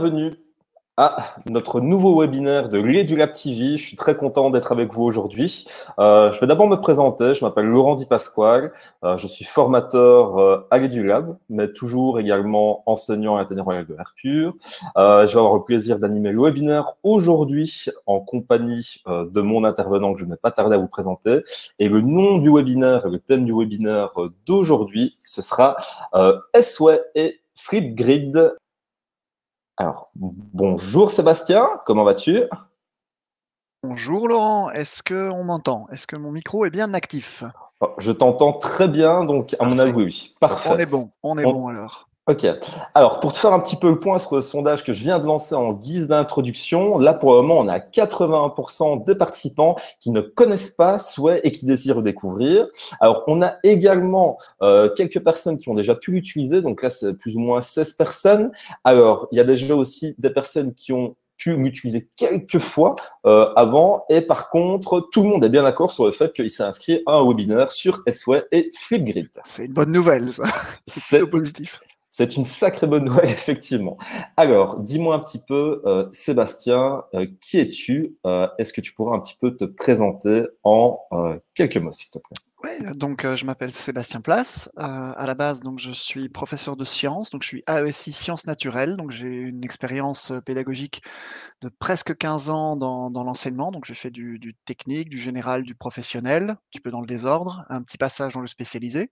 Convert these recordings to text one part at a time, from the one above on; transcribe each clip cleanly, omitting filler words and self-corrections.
bienvenue à notre nouveau webinaire de l'EduLab TV. Je suis très content d'être avec vous aujourd'hui. Je vais d'abord me présenter. Je m'appelle Laurent Di Pasquale. Je suis formateur à l'EduLab, mais toujours également enseignant à l'Athénée Royal de Mercure. Je vais avoir le plaisir d'animer le webinaire aujourd'hui en compagnie de mon intervenant que je ne vais pas tarder à vous présenter. Et le nom du webinaire, le thème du webinaire d'aujourd'hui, ce sera SWAY et Flipgrid. Alors, bonjour Sébastien, comment vas-tu? Bonjour Laurent, est-ce qu'on m'entend? Est-ce que mon micro est bien actif? Je t'entends très bien, donc à mon avis, Parfait. oui. Parfait. On est bon alors. Ok. Alors, pour te faire un petit peu le point sur le sondage que je viens de lancer en guise d'introduction, là, pour le moment, on a 81% des participants qui ne connaissent pas Sway et qui désirent le découvrir. Alors, on a également quelques personnes qui ont déjà pu l'utiliser. Donc là, c'est plus ou moins 16 personnes. Alors, il y a déjà aussi des personnes qui ont pu l'utiliser quelques fois avant. Et par contre, tout le monde est bien d'accord sur le fait qu'il s'est inscrit à un webinaire sur Sway et Flipgrid. C'est une bonne nouvelle, ça. C'est plutôt positif. C'est une sacrée bonne nouvelle, effectivement. Alors, dis-moi un petit peu, Sébastien, qui es-tu? Est-ce que tu pourrais un petit peu te présenter en quelques mots, s'il te plaît? Oui, donc je m'appelle Sébastien Place. À la base, donc je suis professeur de sciences, donc je suis AESI Sciences naturelles, donc j'ai une expérience pédagogique de presque 15 ans dans l'enseignement. Donc j'ai fait du technique, du général, du professionnel, un petit peu dans le désordre, un petit passage dans le spécialisé.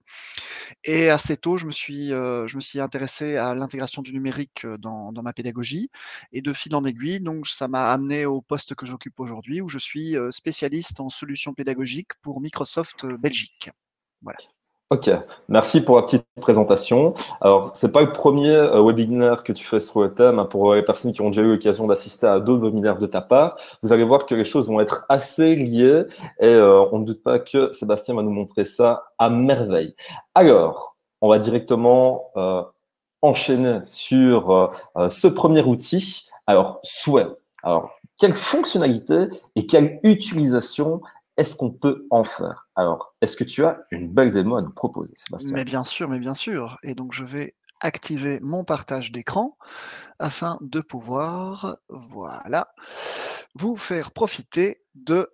Et assez tôt, je me suis intéressé à l'intégration du numérique, dans ma pédagogie et de fil en aiguille, donc ça m'a amené au poste que j'occupe aujourd'hui où je suis, spécialiste en solutions pédagogiques pour Microsoft, Belgique. Voilà. Ok, merci pour la petite présentation. Alors, c'est pas le premier webinaire que tu fais sur le thème, hein, pour les personnes qui ont déjà eu l'occasion d'assister à d'autres webinaires de ta part. Vous allez voir que les choses vont être assez liées et on ne doute pas que Sébastien va nous montrer ça à merveille. Alors, on va directement enchaîner sur ce premier outil. Alors, Sway. Alors, quelle fonctionnalité et quelle utilisation est-ce qu'on peut en faire? Alors, est-ce que tu as une belle démo à nous proposer, Sébastien? Mais bien sûr, et donc je vais activer mon partage d'écran afin de pouvoir, voilà, vous faire profiter de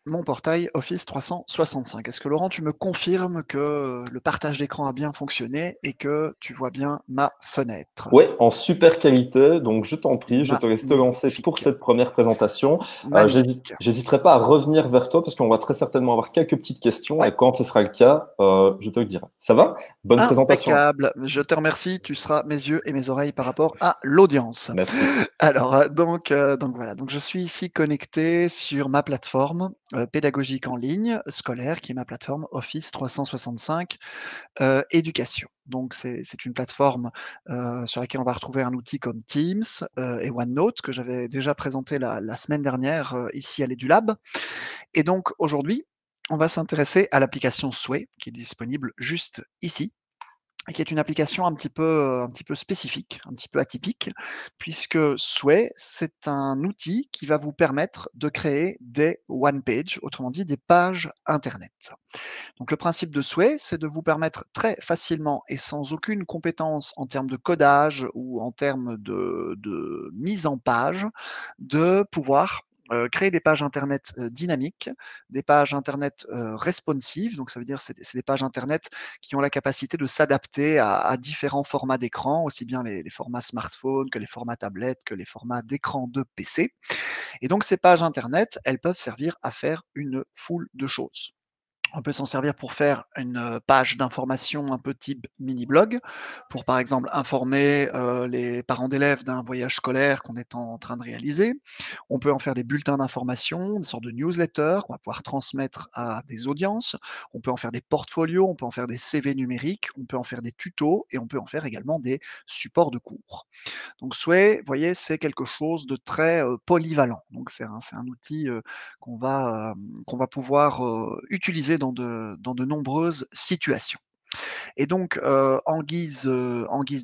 mon portail Office 365. Est-ce que Laurent, tu me confirmes que le partage d'écran a bien fonctionné et que tu vois bien ma fenêtre? Oui, en super qualité. Donc, je t'en prie, je te laisse te lancer pour Magnifique, cette première présentation. magnifique. J'hésiterai pas à revenir vers toi parce qu'on va très certainement avoir quelques petites questions Ouais, et quand ce sera le cas, je te le dirai. Ça va? Bonne présentation. impeccable. Je te remercie. Tu seras mes yeux et mes oreilles par rapport à l'audience. Merci. Alors, donc voilà, donc je suis ici connecté sur ma plateforme pédagogique en ligne scolaire, qui est ma plateforme Office 365 éducation. Donc c'est une plateforme sur laquelle on va retrouver un outil comme Teams et OneNote que j'avais déjà présenté la semaine dernière ici à l'EduLab. Et donc aujourd'hui, on va s'intéresser à l'application Sway qui est disponible juste ici et qui est une application un petit peu spécifique, un petit peu atypique, puisque Sway, c'est un outil qui va vous permettre de créer des one page, autrement dit des pages internet. Donc le principe de Sway, c'est de vous permettre très facilement et sans aucune compétence en termes de codage ou en termes de mise en page, de pouvoir créer des pages internet dynamiques, des pages internet responsives, donc ça veut dire c'est des pages internet qui ont la capacité de s'adapter à différents formats d'écran, aussi bien les formats smartphone que les formats tablettes, que les formats d'écran de PC. Et donc ces pages internet, elles peuvent servir à faire une foule de choses. On peut s'en servir pour faire une page d'information un peu type mini blog, pour par exemple informer les parents d'élèves d'un voyage scolaire qu'on est en train de réaliser. On peut en faire des bulletins d'information, une sorte de newsletter qu'on va pouvoir transmettre à des audiences. On peut en faire des portfolios, on peut en faire des CV numériques, on peut en faire des tutos et on peut en faire également des supports de cours. Donc Sway, vous voyez, c'est quelque chose de très polyvalent. Donc c'est un outil qu'on va pouvoir utiliser dans de nombreuses situations. Et donc, en guise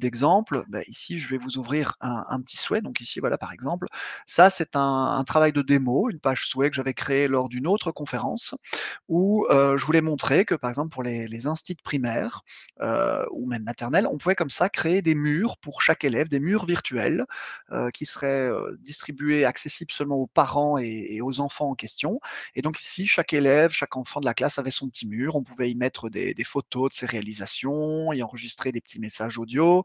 d'exemple, bah, ici, je vais vous ouvrir un petit souhait. Donc ici, voilà, par exemple, ça, c'est un travail de démo, une page souhait que j'avais créée lors d'une autre conférence où, je voulais montrer que, par exemple, pour les instits primaires, ou même maternelles, on pouvait comme ça créer des murs pour chaque élève, des murs virtuels, qui seraient, distribués, accessibles seulement aux parents et aux enfants en question. Et donc ici, chaque élève, chaque enfant de la classe avait son petit mur. On pouvait y mettre des photos de ses réalisations, y enregistrer des petits messages audio,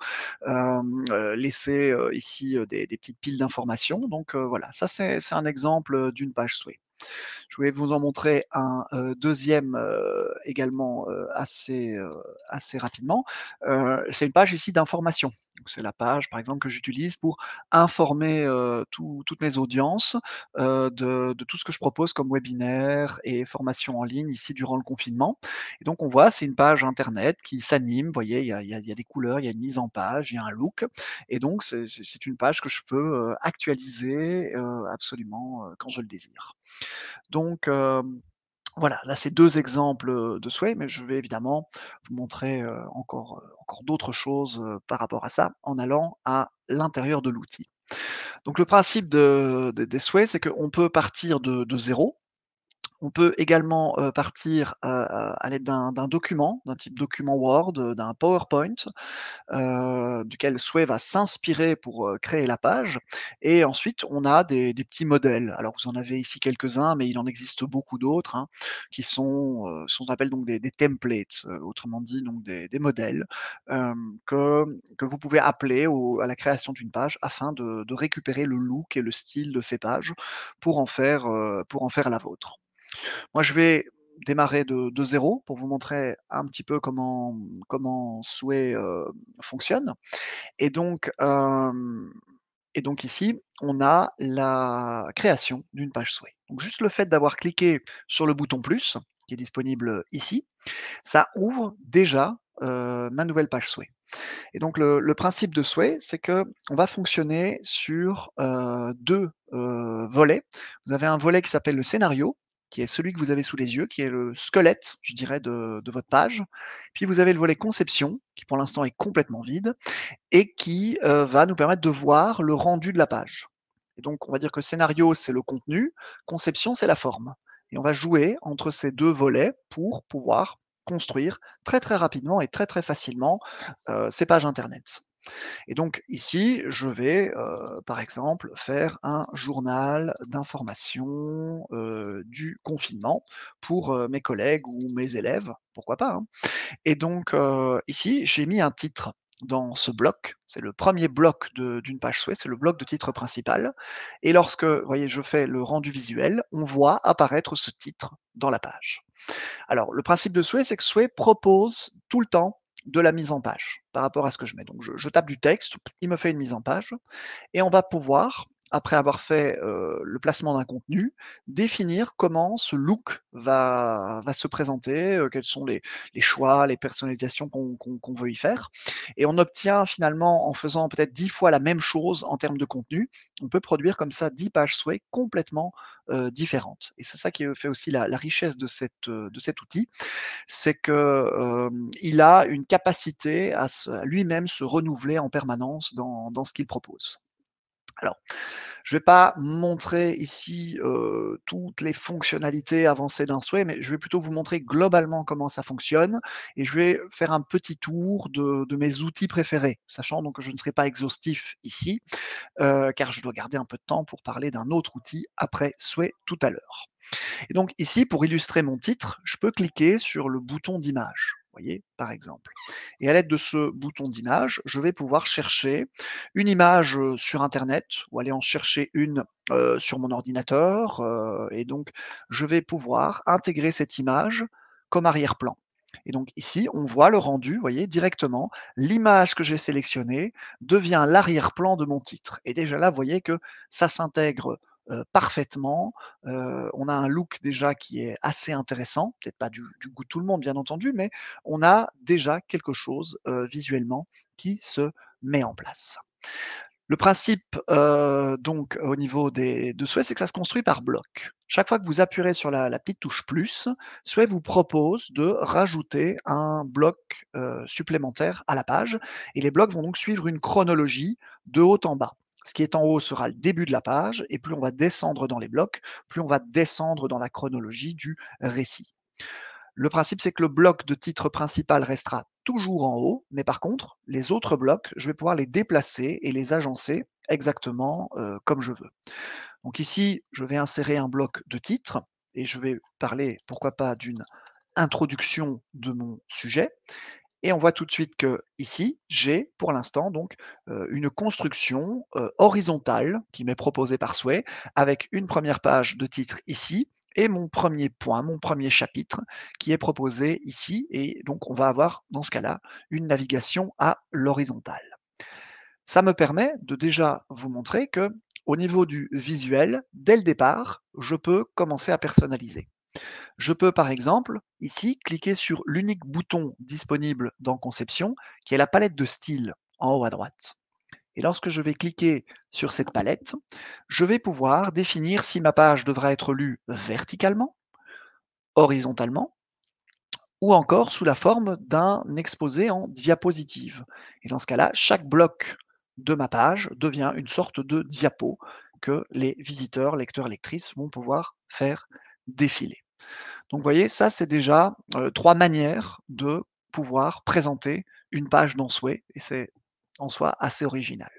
laisser ici des petites piles d'informations. Donc voilà, ça c'est un exemple d'une page souhait. Je voulais vous en montrer un deuxième également assez rapidement. C'est une page ici d'information. Donc, c'est la page, par exemple, que j'utilise pour informer toutes mes audiences de tout ce que je propose comme webinaire et formation en ligne ici durant le confinement. Et donc, on voit, c'est une page internet qui s'anime. Vous voyez, il y a des couleurs, il y a une mise en page, il y a un look. Et donc, c'est une page que je peux actualiser absolument quand je le désire. Donc, voilà, là, c'est 2 exemples, de souhaits, mais je vais évidemment vous montrer, encore d'autres choses, par rapport à ça, en allant à l'intérieur de l'outil. Donc le principe des souhaits, c'est qu'on peut partir de 0. On peut également, partir, à l'aide d'un document, d'un type document Word, d'un PowerPoint, duquel Sway va s'inspirer pour, créer la page. Et ensuite, on a des petits modèles. Alors vous en avez ici quelques-uns, mais il en existe beaucoup d'autres, hein, qui sont appelle donc des templates, autrement dit donc des modèles, que vous pouvez appeler à la création d'une page afin de récupérer le look et le style de ces pages pour en faire la vôtre. Moi, je vais démarrer de 0 pour vous montrer un petit peu comment Sway, fonctionne. Et donc, ici, on a la création d'une page Sway. Donc juste le fait d'avoir cliqué sur le bouton plus, qui est disponible ici, ça ouvre déjà, ma nouvelle page Sway. Et donc le principe de Sway, c'est qu'on va fonctionner sur, 2 volets. Vous avez un volet qui s'appelle le scénario, qui est celui que vous avez sous les yeux, qui est le squelette, je dirais, de votre page. Puis vous avez le volet conception, qui pour l'instant est complètement vide et qui, va nous permettre de voir le rendu de la page. Et donc on va dire que scénario, c'est le contenu, conception, c'est la forme. Et on va jouer entre ces 2 volets pour pouvoir construire très, très rapidement et très, très facilement, ces pages internet. Et donc ici, je vais, par exemple, faire un journal d'information, du confinement pour, mes collègues ou mes élèves, pourquoi pas, hein. Et donc, ici, j'ai mis un titre dans ce bloc. C'est le premier bloc d'une page Sway, c'est le bloc de titre principal. Et lorsque, vous voyez, je fais le rendu visuel, on voit apparaître ce titre dans la page. Alors, le principe de Sway, c'est que Sway propose tout le temps de la mise en page par rapport à ce que je mets. Donc, je tape du texte, il me fait une mise en page et on va pouvoir, après avoir fait le placement d'un contenu, définir comment ce look va se présenter, quels sont les choix, les personnalisations qu'on veut y faire. Et on obtient finalement, en faisant peut-être 10 fois la même chose en termes de contenu, on peut produire comme ça 10 pages Sway complètement différentes. Et c'est ça qui fait aussi la richesse de cet outil, c'est que il a une capacité à lui-même se renouveler en permanence dans ce qu'il propose. Alors, je vais pas montrer ici, toutes les fonctionnalités avancées d'un souhait, mais je vais plutôt vous montrer globalement comment ça fonctionne et je vais faire un petit tour de mes outils préférés, sachant donc que je ne serai pas exhaustif ici, car je dois garder un peu de temps pour parler d'un autre outil après souhait tout à l'heure. Et donc ici, pour illustrer mon titre, je peux cliquer sur le bouton d'image, vous voyez, par exemple. Et à l'aide de ce bouton d'image, je vais pouvoir chercher une image sur Internet ou aller en chercher une sur mon ordinateur. Et donc, je vais pouvoir intégrer cette image comme arrière-plan. Et donc ici, on voit le rendu, vous voyez, directement. L'image que j'ai sélectionnée devient l'arrière-plan de mon titre. Et déjà là, vous voyez que ça s'intègre parfaitement. On a un look déjà qui est assez intéressant, peut-être pas du goût de tout le monde, bien entendu, mais on a déjà quelque chose visuellement qui se met en place. Le principe, donc au niveau de Sway, c'est que ça se construit par bloc. Chaque fois que vous appuierez sur la petite touche plus, Sway vous propose de rajouter un bloc, supplémentaire à la page et les blocs vont donc suivre une chronologie de haut en bas. Ce qui est en haut sera le début de la page et plus on va descendre dans les blocs, plus on va descendre dans la chronologie du récit. Le principe, c'est que le bloc de titre principal restera toujours en haut, mais par contre, les autres blocs, je vais pouvoir les déplacer et les agencer exactement comme je veux. Donc ici, je vais insérer un bloc de titre et je vais parler, pourquoi pas, d'une introduction de mon sujet. Et on voit tout de suite que ici, j'ai pour l'instant donc une construction horizontale qui m'est proposée par Sway, avec une première page de titre ici et mon premier point, mon premier chapitre qui est proposé ici. Et donc on va avoir dans ce cas-là une navigation à l'horizontale. Ça me permet de déjà vous montrer que au niveau du visuel, dès le départ, je peux commencer à personnaliser. Je peux par exemple, ici, cliquer sur l'unique bouton disponible dans Conception, qui est la palette de style en haut à droite. Et lorsque je vais cliquer sur cette palette, je vais pouvoir définir si ma page devra être lue verticalement, horizontalement, ou encore sous la forme d'un exposé en diapositive. Et dans ce cas-là, chaque bloc de ma page devient une sorte de diapo que les visiteurs, lecteurs, lectrices vont pouvoir faire défiler. Donc vous voyez, ça c'est déjà 3 manières de pouvoir présenter une page dans Sway et c'est en soi assez original.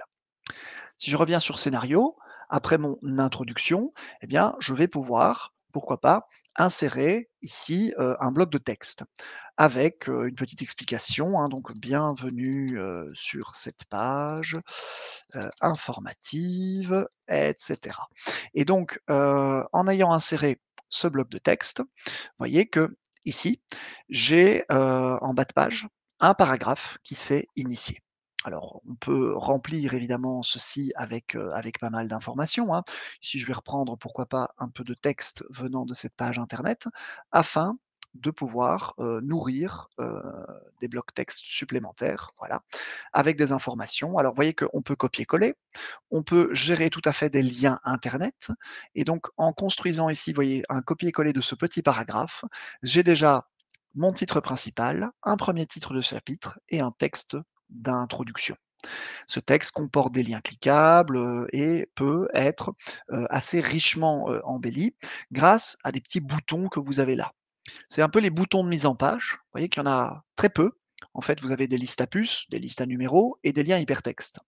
Si je reviens sur scénario, après mon introduction, eh bien, je vais pouvoir, pourquoi pas, insérer ici un bloc de texte avec une petite explication, hein, donc bienvenue sur cette page informative, etc. Et donc, en ayant inséré ce bloc de texte, vous voyez que ici, j'ai en bas de page un paragraphe qui s'est initié. Alors, on peut remplir évidemment ceci avec pas mal d'informations, hein. Ici, je vais reprendre, pourquoi pas, un peu de texte venant de cette page internet, afin de pouvoir nourrir des blocs texte supplémentaires, voilà, avec des informations. Alors, vous voyez qu'on peut copier-coller, on peut gérer tout à fait des liens internet, et donc en construisant ici, vous voyez, un copier-coller de ce petit paragraphe, j'ai déjà mon titre principal, un premier titre de chapitre et un texte d'introduction. Ce texte comporte des liens cliquables et peut être assez richement embelli grâce à des petits boutons que vous avez là. C'est un peu les boutons de mise en page. Vous voyez qu'il y en a très peu. En fait, vous avez des listes à puces, des listes à numéros et des liens hypertextes.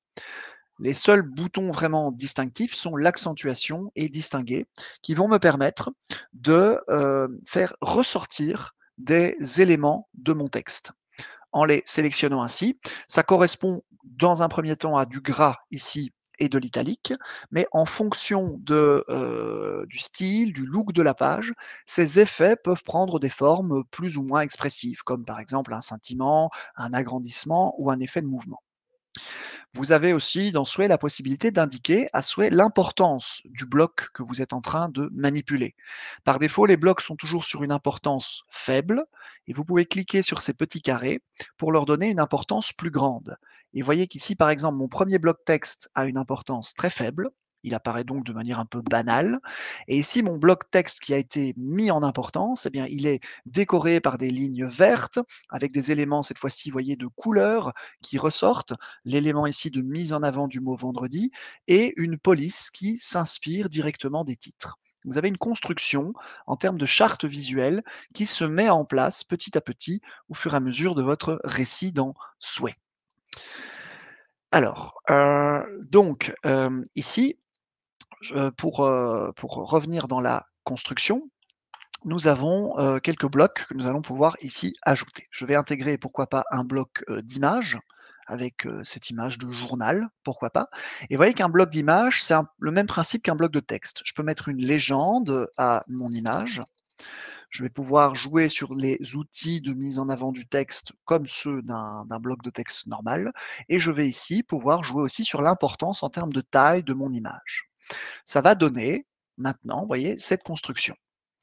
Les seuls boutons vraiment distinctifs sont l'accentuation et distinguer, qui vont me permettre de faire ressortir des éléments de mon texte. En les sélectionnant ainsi, ça correspond dans un premier temps à du gras ici et de l'italique, mais en fonction du style, du look de la page, ces effets peuvent prendre des formes plus ou moins expressives, comme par exemple un scintillement, un agrandissement ou un effet de mouvement. Vous avez aussi dans Sway la possibilité d'indiquer à Sway l'importance du bloc que vous êtes en train de manipuler. Par défaut, les blocs sont toujours sur une importance faible et vous pouvez cliquer sur ces petits carrés pour leur donner une importance plus grande. Et vous voyez qu'ici, par exemple, mon premier bloc texte a une importance très faible. Il apparaît donc de manière un peu banale. Et ici, mon bloc texte qui a été mis en importance, eh bien, il est décoré par des lignes vertes avec des éléments, cette fois-ci, vous voyez, de couleurs qui ressortent, l'élément ici de mise en avant du mot vendredi, et une police qui s'inspire directement des titres. Vous avez une construction en termes de charte visuelle qui se met en place petit à petit au fur et à mesure de votre récit dans Sway. Alors, donc, ici, pour revenir dans la construction, nous avons quelques blocs que nous allons pouvoir ici ajouter. Je vais intégrer, pourquoi pas, un bloc d'images avec cette image de journal, pourquoi pas. Et vous voyez qu'un bloc d'image, c'est le même principe qu'un bloc de texte. Je peux mettre une légende à mon image. Je vais pouvoir jouer sur les outils de mise en avant du texte comme ceux d'un bloc de texte normal. Et je vais ici pouvoir jouer aussi sur l'importance en termes de taille de mon image. Ça va donner maintenant, vous voyez, cette construction.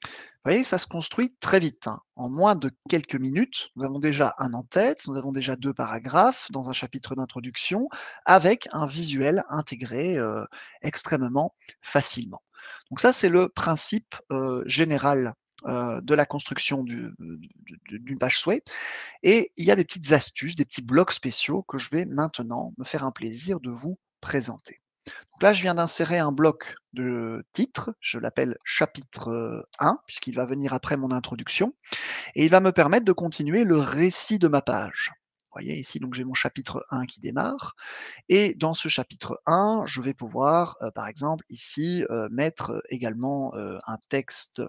Vous voyez, ça se construit très vite, hein. En moins de quelques minutes, nous avons déjà un en-tête, nous avons déjà 2 paragraphes dans un chapitre d'introduction avec un visuel intégré, extrêmement facilement. Donc ça, c'est le principe, général, de la construction d'une page Sway et il y a des petites astuces, des petits blocs spéciaux que je vais maintenant me faire un plaisir de vous présenter. Donc là, je viens d'insérer un bloc de titre, je l'appelle chapitre 1, puisqu'il va venir après mon introduction, et il va me permettre de continuer le récit de ma page. Vous voyez ici, donc j'ai mon chapitre 1 qui démarre, et dans ce chapitre 1, je vais pouvoir, par exemple, ici, mettre également un texte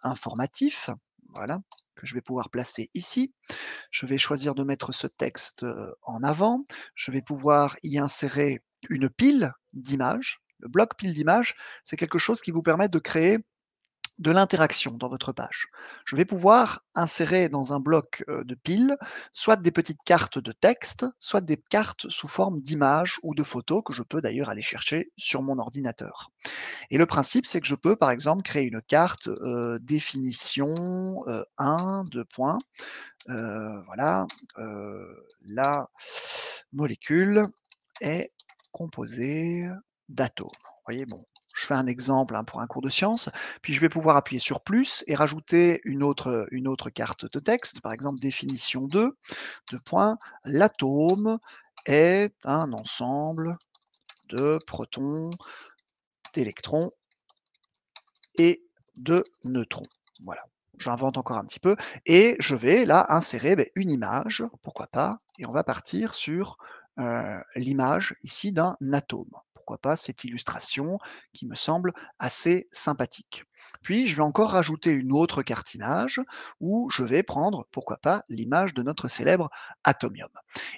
informatif, voilà, que je vais pouvoir placer ici. Je vais choisir de mettre ce texte en avant. Je vais pouvoir y insérer une pile d'images. Le bloc pile d'images, c'est quelque chose qui vous permet de créer de l'interaction dans votre page. Je vais pouvoir insérer dans un bloc de piles soit des petites cartes de texte, soit des cartes sous forme d'images ou de photos que je peux d'ailleurs aller chercher sur mon ordinateur. Et le principe, c'est que je peux par exemple créer une carte définition 1, 2 points, voilà, la molécule est composée d'atomes. Vous voyez, bon, je fais un exemple, hein, pour un cours de sciences, puis je vais pouvoir appuyer sur plus et rajouter une autre carte de texte, par exemple définition 2, 2 points, l'atome est un ensemble de protons, d'électrons et de neutrons. Voilà. J'invente encore un petit peu et je vais là insérer une image, pourquoi pas, et on va partir sur l'image ici d'un atome. Pourquoi pas cette illustration qui me semble assez sympathique. Puis je vais encore rajouter une autre carte image où je vais prendre, pourquoi pas, l'image de notre célèbre atomium.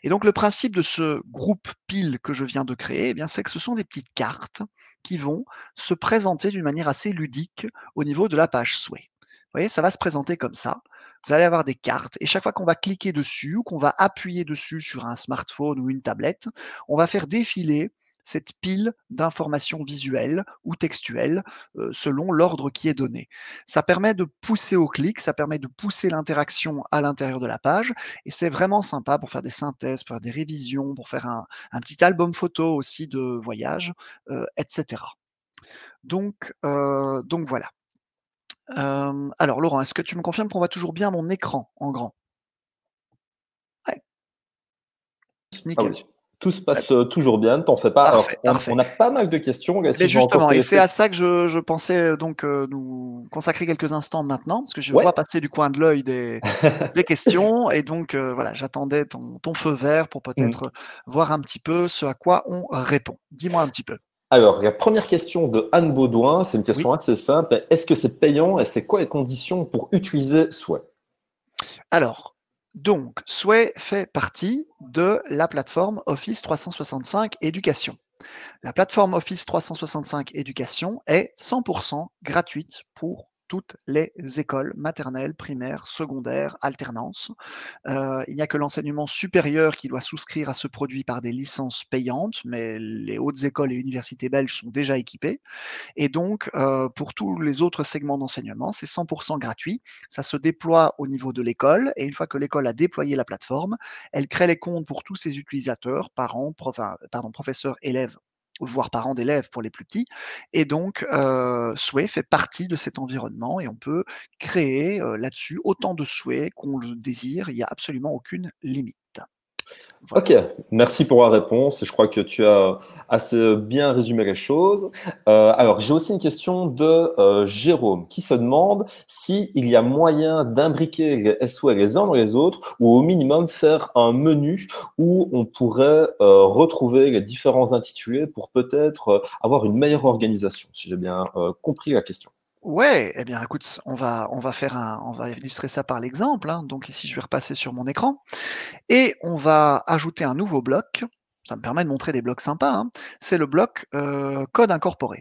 Et donc le principe de ce groupe pile que je viens de créer, eh bien, c'est que ce sont des petites cartes qui vont se présenter d'une manière assez ludique au niveau de la page Sway. Vous voyez, ça va se présenter comme ça. Vous allez avoir des cartes et chaque fois qu'on va cliquer dessus ou qu'on va appuyer dessus sur un smartphone ou une tablette, on va faire défiler cette pile d'informations visuelles ou textuelles selon l'ordre qui est donné. Ça permet de pousser au clic, ça permet de pousser l'interaction à l'intérieur de la page et c'est vraiment sympa pour faire des synthèses, pour faire des révisions, pour faire un petit album photo aussi de voyage, etc. Donc voilà. Alors Laurent, est-ce que tu me confirmes qu'on voit toujours bien mon écran en grand? Ouais, Ah nickel. oui, tout se Ouais, passe toujours bien, t'en fais pas. Alors, parfait, on parfait. a pas mal de questions, là, Mais si je vais encore justement te et c'est laisser. à ça que je pensais, donc nous consacrer quelques instants maintenant, parce que je Ouais. vois passer du coin de l'œil des questions et donc voilà, j'attendais ton feu vert pour Mm. peut-être, voir un petit peu ce à quoi on répond. Dis-moi un petit peu. Alors, la première question de Anne Baudouin, c'est une Oui? question assez simple. Est-ce que c'est payant et c'est quoi les conditions pour utiliser Sway? Alors, donc Sway fait partie de la plateforme Office 365 Éducation. La plateforme Office 365 Éducation est 100% gratuite pour toutes les écoles maternelles, primaires, secondaires, alternance. Il n'y a que l'enseignement supérieur qui doit souscrire à ce produit par des licences payantes, mais les hautes écoles et universités belges sont déjà équipées. Et donc, pour tous les autres segments d'enseignement, c'est 100% gratuit. Ça se déploie au niveau de l'école et une fois que l'école a déployé la plateforme, elle crée les comptes pour tous ses utilisateurs, parents, professeurs, élèves voire parents d'élèves pour les plus petits. Et donc, Sway fait partie de cet environnement et on peut créer là-dessus autant de souhaits qu'on le désire. Il n'y a absolument aucune limite. Voilà. Ok, merci pour la réponse. Je crois que tu as assez bien résumé les choses. Alors, j'ai aussi une question de Jérôme qui se demande s'il y a moyen d'imbriquer les SOA les uns dans les autres ou au minimum faire un menu où on pourrait retrouver les différents intitulés pour peut-être avoir une meilleure organisation, si j'ai bien compris la question. Ouais, eh bien, écoute, on va illustrer ça par l'exemple, hein. Donc ici, je vais repasser sur mon écran et on va ajouter un nouveau bloc. Ça me permet de montrer des blocs sympas, hein. C'est le bloc code incorporé.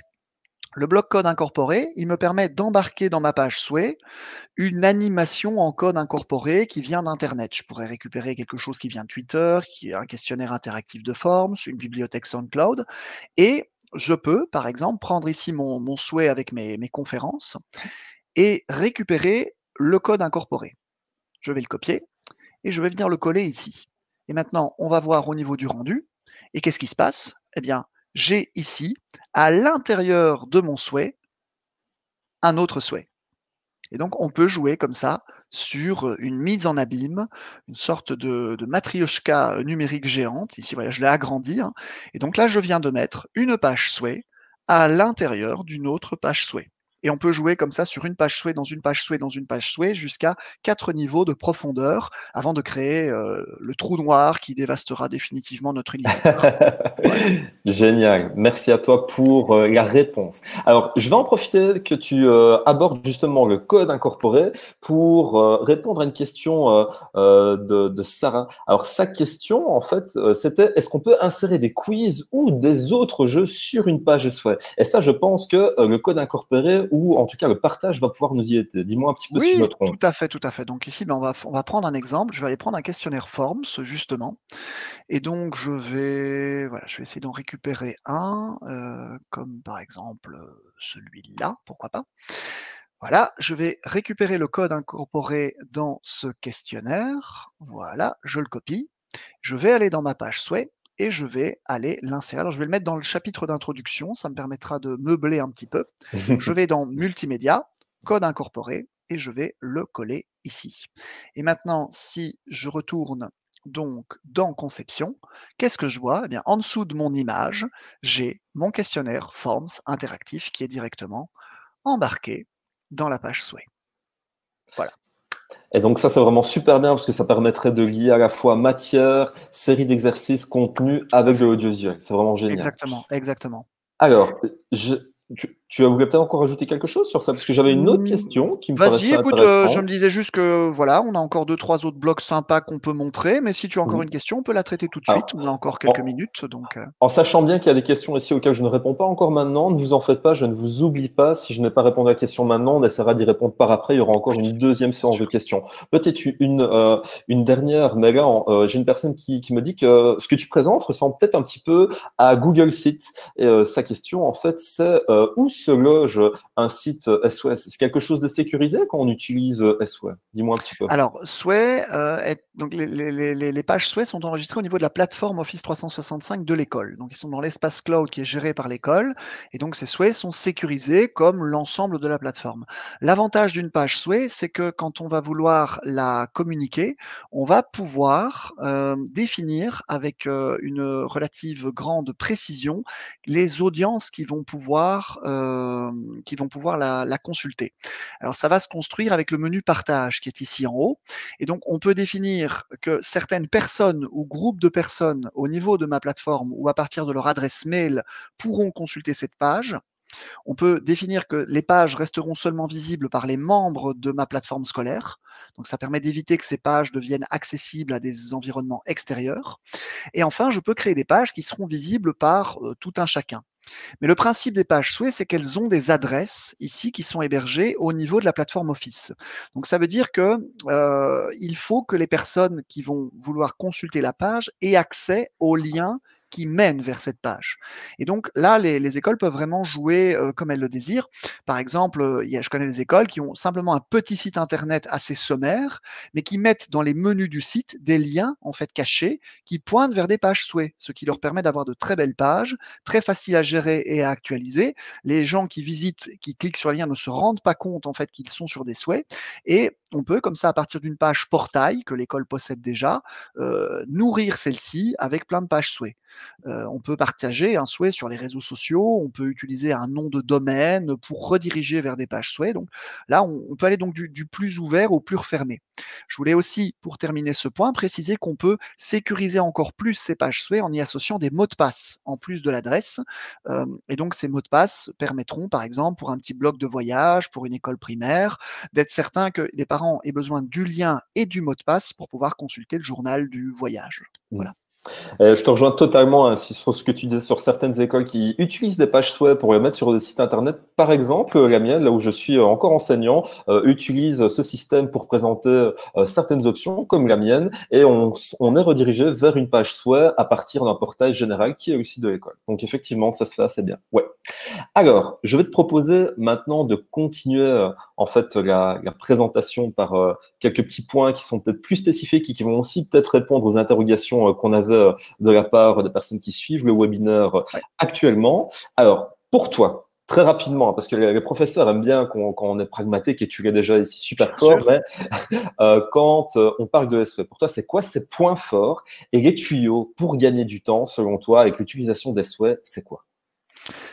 Le bloc code incorporé, il me permet d'embarquer dans ma page Sway une animation en code incorporé qui vient d'Internet. Je pourrais récupérer quelque chose qui vient de Twitter, qui est un questionnaire interactif de Forms, une bibliothèque SoundCloud, et je peux, par exemple, prendre ici mon souhait avec mes conférences et récupérer le code incorporé. Je vais le copier et je vais venir le coller ici. Et maintenant, on va voir au niveau du rendu. Et qu'est-ce qui se passe? Eh bien, j'ai ici, à l'intérieur de mon souhait, un autre souhait. Et donc, on peut jouer comme ça sur une mise en abîme, une sorte de matrioshka numérique géante. Ici, voilà, je l'ai agrandi, hein. Et donc là, je viens de mettre une page souhait à l'intérieur d'une autre page souhait. Et on peut jouer comme ça sur une page souhait, dans une page souhait, dans une page souhait, jusqu'à 4 niveaux de profondeur avant de créer le trou noir qui dévastera définitivement notre univers. Voilà. Génial. Merci à toi pour la réponse. Alors, je vais en profiter que tu abordes justement le code incorporé pour répondre à une question de Sarah. Alors, sa question, en fait, c'était est-ce qu'on peut insérer des quiz ou des autres jeux sur une page SWE? Et ça, je pense que le code incorporé ou en tout cas le partage va pouvoir nous y aider. Dis-moi un petit peu si je me Oui, trompe. tout à fait, tout à fait. Donc ici, ben, on va prendre un exemple. Je vais aller prendre un questionnaire Forms, justement. Et donc, voilà, je vais essayer d'en récupérer un, comme par exemple celui-là, pourquoi pas. Voilà, je vais récupérer le code incorporé dans ce questionnaire. Voilà, je le copie. Je vais aller dans ma page souhait et je vais aller l'insérer. Alors, je vais le mettre dans le chapitre d'introduction. Ça me permettra de meubler un petit peu. Je vais dans multimédia, code incorporé, et je vais le coller ici. Et maintenant, si je retourne donc dans conception, qu'est-ce que je vois? Eh bien, en dessous de mon image, j'ai mon questionnaire Forms interactif qui est directement embarqué dans la page souhait. Voilà. Et donc ça, c'est vraiment super bien parce que ça permettrait de lier à la fois matière, série d'exercices, contenu Tout à avec de fait. l'audiovisuel. C'est vraiment génial. Exactement, exactement. Alors, tu as voulu peut-être encore ajouter quelque chose sur ça? Parce que j'avais une autre Mmh, question qui me vas-y, paraissait écoute, je me intéressante. disais juste que, voilà, on a encore deux trois autres blocs sympas qu'on peut montrer, mais si tu as encore Oui. une question, on peut la traiter tout de suite. Alors, On a encore quelques en, minutes, donc En sachant bien qu'il y a des questions ici auxquelles je ne réponds pas encore maintenant, ne vous en faites pas, je ne vous oublie pas. Si je n'ai pas répondu à la question maintenant, on essaiera d'y répondre par après. Il y aura encore oui, une deuxième bien séance de sûr. questions. Peut-être une dernière, mais là, j'ai une personne qui me dit que ce que tu présentes ressemble peut-être un petit peu à Google Sites. Et sa question, en fait, c'est où se loge un site SOS? C'est quelque chose de sécurisé quand on utilise SOS? Dis-moi un petit peu. Alors, souhait, donc les pages souhait sont enregistrées au niveau de la plateforme Office 365 de l'école. Donc, ils sont dans l'espace cloud qui est géré par l'école et donc ces souhaits sont sécurisés comme l'ensemble de la plateforme. L'avantage d'une page souhait, c'est que quand on va vouloir la communiquer, on va pouvoir, définir avec, une relative grande précision les audiences qui vont pouvoir la consulter. Alors ça va se construire avec le menu partage qui est ici en haut. Et donc on peut définir que certaines personnes ou groupes de personnes au niveau de ma plateforme ou à partir de leur adresse mail pourront consulter cette page. On peut définir que les pages resteront seulement visibles par les membres de ma plateforme scolaire. Donc ça permet d'éviter que ces pages deviennent accessibles à des environnements extérieurs. Et enfin, je peux créer des pages qui seront visibles par tout un chacun. Mais le principe des pages souhait, c'est qu'elles ont des adresses ici qui sont hébergées au niveau de la plateforme Office. Donc ça veut dire que il faut que les personnes qui vont vouloir consulter la page aient accès aux liens qui mènent vers cette page. Et donc là, les écoles peuvent vraiment jouer comme elles le désirent. Par exemple, je connais des écoles qui ont simplement un petit site internet assez sommaire, mais qui mettent dans les menus du site des liens en fait cachés qui pointent vers des pages souhait, ce qui leur permet d'avoir de très belles pages très facile à gérer et à actualiser. Les gens qui visitent, qui cliquent sur le lien ne se rendent pas compte en fait qu'ils sont sur des souhaits et on peut comme ça à partir d'une page portail que l'école possède déjà nourrir celle-ci avec plein de pages souhaits. On peut partager un souhait sur les réseaux sociaux, on peut utiliser un nom de domaine pour rediriger vers des pages souhaits. Donc là, on peut aller donc du plus ouvert au plus refermé. Je voulais aussi, pour terminer ce point, préciser qu'on peut sécuriser encore plus ces pages souhait en y associant des mots de passe en plus de l'adresse. Et donc ces mots de passe permettront, par exemple, pour un petit bloc de voyage, pour une école primaire, d'être certain que les parents aient besoin du lien et du mot de passe pour pouvoir consulter le journal du voyage. Voilà. Je te rejoins totalement hein, sur ce que tu disais sur certaines écoles qui utilisent des pages web pour les mettre sur des sites internet. Par exemple, la mienne, là où je suis encore enseignant, utilise ce système pour présenter certaines options, comme la mienne, et on est redirigé vers une page web à partir d'un portail général qui est aussi de l'école. Donc effectivement, ça se fait assez bien. Ouais. Alors, je vais te proposer maintenant de continuer en fait la présentation par quelques petits points qui sont peut-être plus spécifiques et qui vont aussi peut-être répondre aux interrogations qu'on avait de la part des personnes qui suivent le webinaire Ouais. actuellement. Alors, pour toi, très rapidement, parce que les professeurs aiment bien quand on est pragmatique et tu l'es déjà ici super Bien fort, sûr. mais quand on parle de SEO, pour toi, c'est quoi ces points forts et les tuyaux pour gagner du temps, selon toi, avec l'utilisation des SEO, c'est quoi?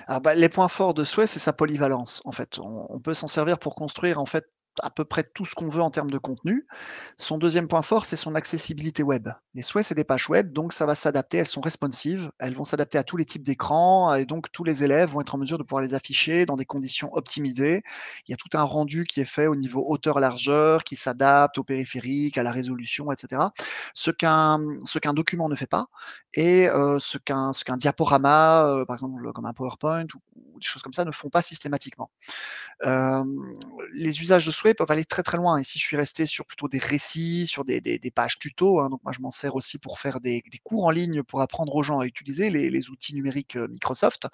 Ah bah, les points forts de Sway, c'est sa polyvalence, en fait. On peut s'en servir pour construire, en fait, à peu près tout ce qu'on veut en termes de contenu. Son deuxième point fort, c'est son accessibilité web. Les Sway, c'est des pages web, donc ça va s'adapter, elles sont responsives, elles vont s'adapter à tous les types d'écrans, et donc tous les élèves vont être en mesure de pouvoir les afficher dans des conditions optimisées. Il y a tout un rendu qui est fait au niveau hauteur-largeur, qui s'adapte au périphérique, à la résolution, etc. Ce qu'un document ne fait pas, et ce qu'un diaporama, par exemple comme un PowerPoint ou des choses comme ça, ne font pas systématiquement. Hem, les usages de Sway peuvent aller très, très loin. Ici, je suis resté sur plutôt des récits, sur des pages tuto, hein, donc moi je m'en sers aussi pour faire des cours en ligne pour apprendre aux gens à utiliser les outils numériques, Microsoft.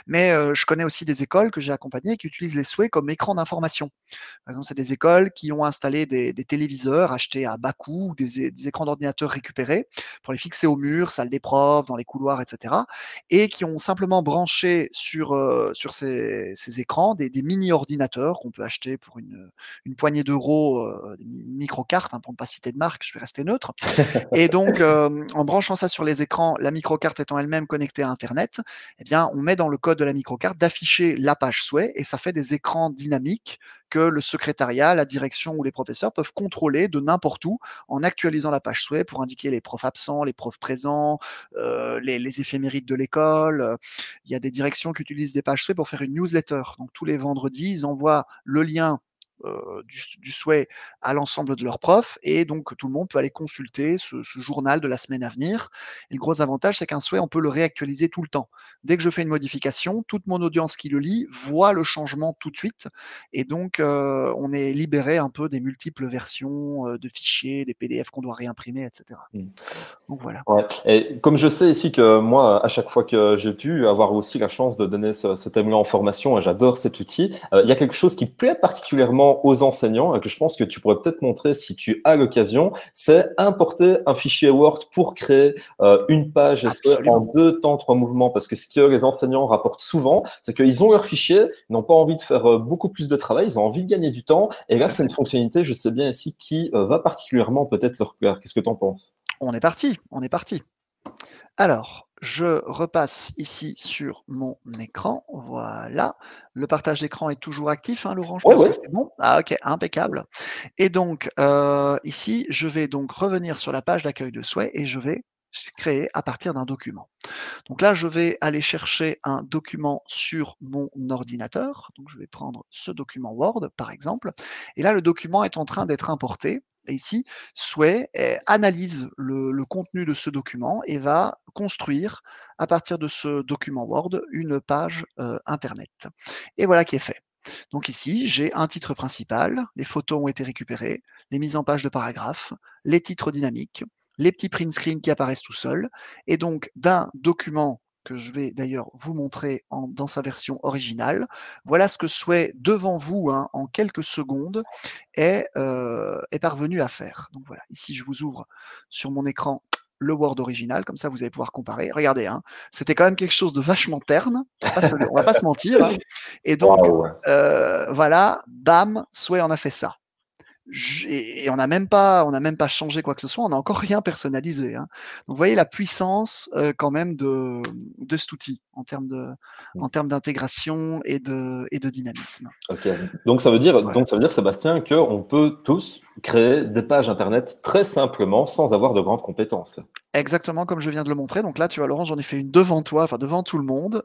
Mais, je connais aussi des écoles que j'ai accompagnées qui utilisent les Sway comme écran d'information. Par exemple, c'est des écoles qui ont installé des téléviseurs achetés à bas coût, des écrans d'ordinateur récupérés pour les fixer au mur, salle des profs, dans les couloirs, etc. Et qui ont simplement branché sur ces écrans des mini-ordinateurs qu'on peut acheter pour une poignée d'euros, des micro-cartes, hein, pour ne pas citer de marque, je vais rester neutre. Et donc, en branchant ça sur les écrans, la microcarte étant elle-même connectée à Internet, eh bien, on met dans le code de la microcarte d'afficher la page souhait et ça fait des écrans dynamiques que le secrétariat, la direction ou les professeurs peuvent contrôler de n'importe où en actualisant la page souhait pour indiquer les profs absents, les profs présents, les éphémérides de l'école. Il y a des directions qui utilisent des pages souhait pour faire une newsletter. Donc tous les vendredis, ils envoient le lien du souhait à l'ensemble de leurs profs et donc tout le monde peut aller consulter ce journal de la semaine à venir. Et le gros avantage, c'est qu'un souhait, on peut le réactualiser tout le temps. Dès que je fais une modification, toute mon audience qui le lit voit le changement tout de suite et donc on est libéré un peu des multiples versions de fichiers, des PDF qu'on doit réimprimer, etc. Donc voilà. Ouais. Et comme je sais ici que moi, à chaque fois que j'ai pu avoir aussi la chance de donner ce thème-là en formation, et j'adore cet outil, il y a quelque chose qui plaît particulièrement aux enseignants et que je pense que tu pourrais peut-être montrer si tu as l'occasion, c'est importer un fichier Word pour créer une page SE en Absolument. 2 temps, 3 mouvements. Parce que ce que les enseignants rapportent souvent, c'est qu'ils ont leur fichier, ils n'ont pas envie de faire beaucoup plus de travail, ils ont envie de gagner du temps. Et là, Tout à c'est fait. une fonctionnalité, je sais bien ici, qui va particulièrement peut-être leur plaire. Qu'est-ce que tu en penses? On est parti, on est parti. Alors, je repasse ici sur mon écran. Voilà. Le partage d'écran est toujours actif, hein, Laurent, je Ouais, pense que ouais. c'est bon. Ah OK, impeccable. Et donc, ici, je vais donc revenir sur la page d'accueil de souhait et je vais créer à partir d'un document. Donc là, je vais aller chercher un document sur mon ordinateur. Donc je vais prendre ce document Word, par exemple. Et là, le document est en train d'être importé. Et ici, Sway analyse le contenu de ce document et va construire à partir de ce document Word une page Internet. Et voilà qui est fait. Donc ici, j'ai un titre principal, les photos ont été récupérées, les mises en page de paragraphes, les titres dynamiques, les petits print screens qui apparaissent tout seuls, et donc d'un document que je vais d'ailleurs vous montrer dans sa version originale, voilà ce que Sway devant vous, hein, en quelques secondes, est parvenu à faire. Donc voilà, ici je vous ouvre sur mon écran le Word original, comme ça vous allez pouvoir comparer. Regardez, hein, c'était quand même quelque chose de vachement terne, on va pas se mentir, hein. Et donc, Waouh! voilà, bam, Sway en a fait ça. Et on n'a même pas changé quoi que ce soit, on n'a encore rien personnalisé, hein. Donc vous voyez la puissance quand même de cet outil en termes d'intégration et de dynamisme. OK. Donc Voilà. ça veut dire, Sébastien, qu'on peut tous créer des pages internet très simplement sans avoir de grandes compétences, là? Exactement comme je viens de le montrer. Donc là, tu vois, Laurent, j'en ai fait une devant toi, enfin devant tout le monde,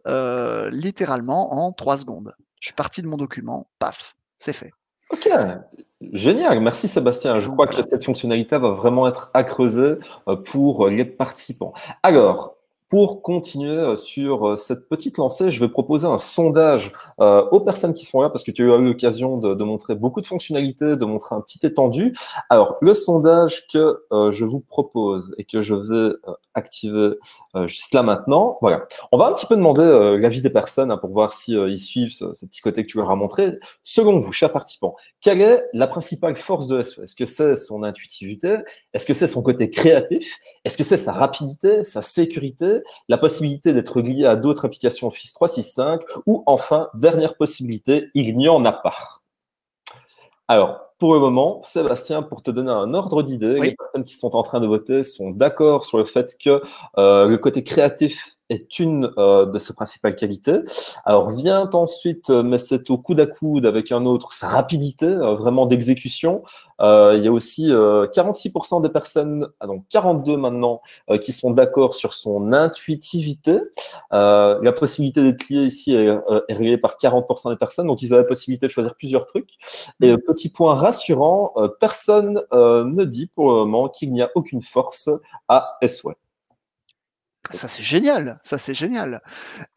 littéralement en 3 secondes. Je suis parti de mon document, paf, c'est fait. OK, génial. Merci Sébastien. Et Je donc crois que voilà. cette fonctionnalité va vraiment être à creuser, pour les participants. Alors, Pour continuer sur cette petite lancée, je vais proposer un sondage aux personnes qui sont là parce que tu as eu l'occasion de montrer beaucoup de fonctionnalités, de montrer un petit étendu. Alors, le sondage que je vous propose et que je vais activer juste là maintenant, voilà. On va un petit peu demander l'avis des personnes hein, pour voir si ils suivent ce petit côté que tu leur as montré. Selon vous, chers participants, quelle est la principale force de SE? Est-ce que c'est son intuitivité? Est-ce que c'est son côté créatif? Est-ce que c'est sa rapidité, sa sécurité, la possibilité d'être lié à d'autres applications Office 365 ou enfin, dernière possibilité, il n'y en a pas? Alors, pour le moment, Sébastien, pour te donner un ordre d'idée, les Oui. personnes qui sont en train de voter sont d'accord sur le fait que le côté créatif est une de ses principales qualités. Alors vient ensuite, mais c'est au coude à coude avec un autre, sa rapidité vraiment d'exécution. Il y a aussi 46% des personnes, donc 42 maintenant, qui sont d'accord sur son intuitivité. La possibilité d'être lié ici est réglée par 40% des personnes, donc ils ont la possibilité de choisir plusieurs trucs. Et petit point rassurant, personne ne dit pour le moment qu'il n'y a aucune force à SE. Ça, c'est génial, ça, c'est génial.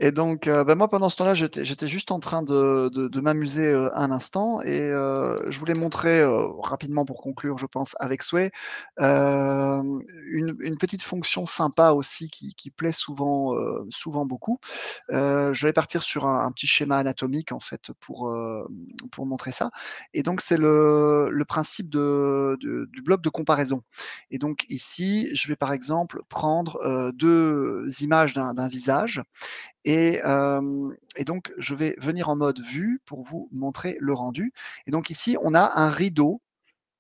Et donc, bah, moi, pendant ce temps-là, j'étais juste en train de m'amuser, un instant et je voulais montrer, rapidement pour conclure, je pense, avec Sway, une petite fonction sympa aussi qui plaît souvent beaucoup. Je vais partir sur un petit schéma anatomique, en fait, pour montrer ça et donc c'est le principe du bloc de comparaison et donc ici, je vais, par exemple, prendre, 2 images d'un visage et donc je vais venir en mode vue pour vous montrer le rendu et donc ici, on a un rideau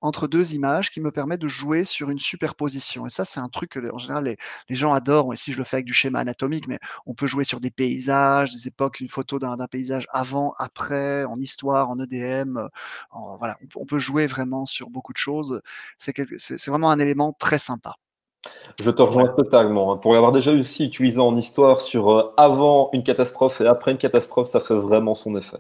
entre 2 images qui me permet de jouer sur une superposition et ça, c'est un truc que, en général, les gens adorent. Ici, je le fais avec du schéma anatomique, mais on peut jouer sur des paysages, des époques, une photo d'un paysage avant, après, en histoire, en EDM, voilà, on peut jouer vraiment sur beaucoup de choses. C'est vraiment un élément très sympa. Je te rejoins Voilà. totalement. Pour l'avoir déjà aussi utilisé en histoire sur avant une catastrophe et après une catastrophe, ça fait vraiment son effet.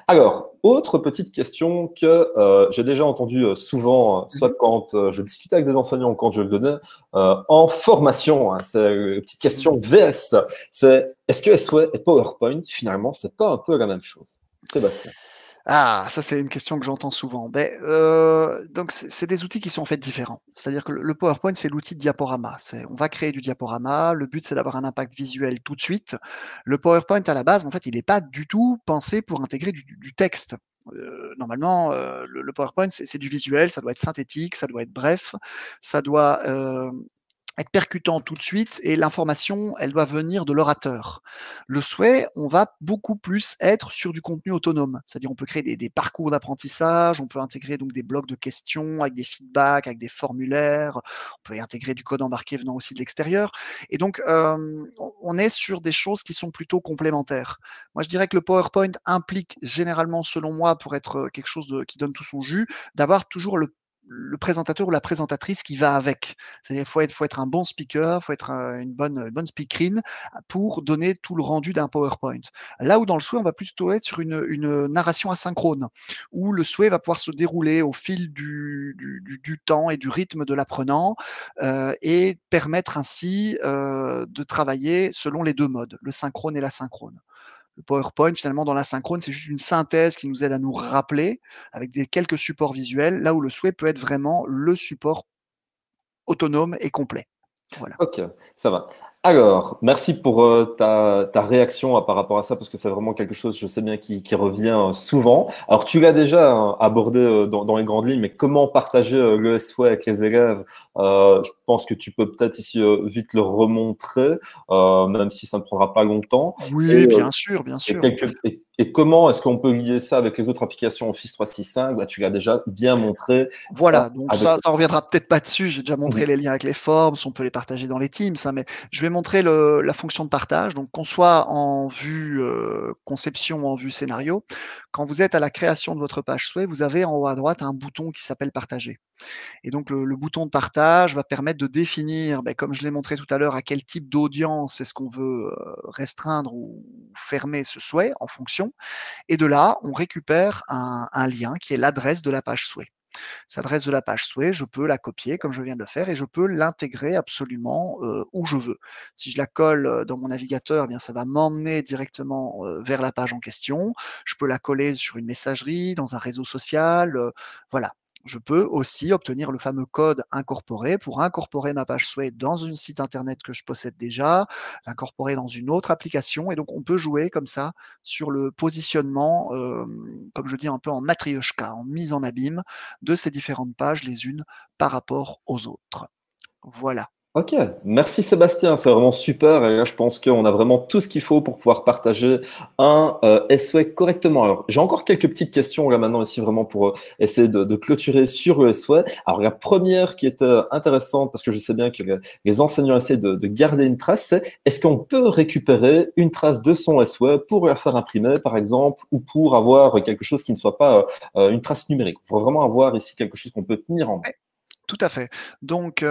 Alors, autre petite question que j'ai déjà entendue souvent, soit Mmh. quand je discutais avec des enseignants ou quand je le donnais en formation. Hein, c'est une petite Mmh. question VS. C'est est-ce que SE et PowerPoint, finalement, c'est pas un peu la même chose? Sébastien. Ah, ça, c'est une question que j'entends souvent. Donc c'est des outils qui sont en fait différents. C'est-à-dire que le PowerPoint, c'est l'outil de diaporama. On va créer du diaporama. Le but, c'est d'avoir un impact visuel tout de suite. Le PowerPoint, à la base, en fait, il n'est pas du tout pensé pour intégrer du texte. Normalement, le PowerPoint, c'est du visuel, ça doit être synthétique, ça doit être bref, ça doit être percutant tout de suite et l'information, elle doit venir de l'orateur. Le souhait, on va beaucoup plus être sur du contenu autonome, c'est-à-dire on peut créer des parcours d'apprentissage, on peut intégrer donc des blocs de questions avec des feedbacks, avec des formulaires, on peut y intégrer du code embarqué venant aussi de l'extérieur. Et donc, on est sur des choses qui sont plutôt complémentaires. Moi, je dirais que le PowerPoint implique généralement, selon moi, pour être quelque chose qui donne tout son jus, d'avoir toujours le présentateur ou la présentatrice qui va avec. C'est-à-dire faut être un bon speaker, faut être une bonne speakerine pour donner tout le rendu d'un PowerPoint. Là où dans le souhait, on va plutôt être sur une narration asynchrone, où le souhait va pouvoir se dérouler au fil du temps et du rythme de l'apprenant et permettre ainsi de travailler selon les deux modes, le synchrone et l'asynchrone. Le PowerPoint, finalement, dans l'asynchrone, c'est juste une synthèse qui nous aide à nous rappeler avec quelques supports visuels, là où le souhait peut être vraiment le support autonome et complet. Voilà. Ok, ça va. Alors, merci pour ta réaction par rapport à ça, parce que c'est vraiment quelque chose, je sais bien, qui revient souvent. Alors, tu l'as déjà abordé dans les grandes lignes, mais comment partager le SE avec les élèves? Je pense que tu peux peut-être ici vite le remontrer, même si ça ne prendra pas longtemps. Et, Oui, bien sûr, bien et, sûr. et comment est-ce qu'on peut lier ça avec les autres applications Office 365? Bah, tu l'as déjà bien montré, ça Voilà, donc avec... ça reviendra peut-être pas dessus. J'ai déjà montré les liens avec les forms, on peut les partager dans les Teams, hein, mais je vais montrer la fonction de partage. Donc qu'on soit en vue conception ou en vue scénario, quand vous êtes à la création de votre page souhait, vous avez en haut à droite un bouton qui s'appelle partager. Et donc le bouton de partage va permettre de définir, comme je l'ai montré tout à l'heure, à quel type d'audience est-ce qu'on veut restreindre ou fermer ce souhait en fonction. Et de là, on récupère un lien qui est l'adresse de la page souhait. Cette adresse de la page souhait, je peux la copier comme je viens de le faire et je peux l'intégrer absolument où je veux. Si je la colle dans mon navigateur, eh bien, ça va m'emmener directement vers la page en question. Je peux la coller sur une messagerie, dans un réseau social, voilà. Je peux aussi obtenir le fameux code incorporé pour incorporer ma page souhait dans un site internet que je possède déjà, l'incorporer dans une autre application. Et donc, on peut jouer comme ça sur le positionnement, comme je dis, un peu en matrioshka, en mise en abîme de ces différentes pages les unes par rapport aux autres. Voilà. Ok, merci Sébastien, c'est vraiment super. Et là, je pense qu'on a vraiment tout ce qu'il faut pour pouvoir partager un SOE correctement. Alors, j'ai encore quelques petites questions là maintenant ici vraiment pour essayer de clôturer sur le SOE. Alors, la première qui est intéressante, parce que je sais bien que les enseignants essaient de garder une trace, c'est est-ce qu'on peut récupérer une trace de son SOE pour la faire imprimer, par exemple, ou pour avoir quelque chose qui ne soit pas une trace numérique. Il faut vraiment avoir ici quelque chose qu'on peut tenir en main. Tout à fait. Donc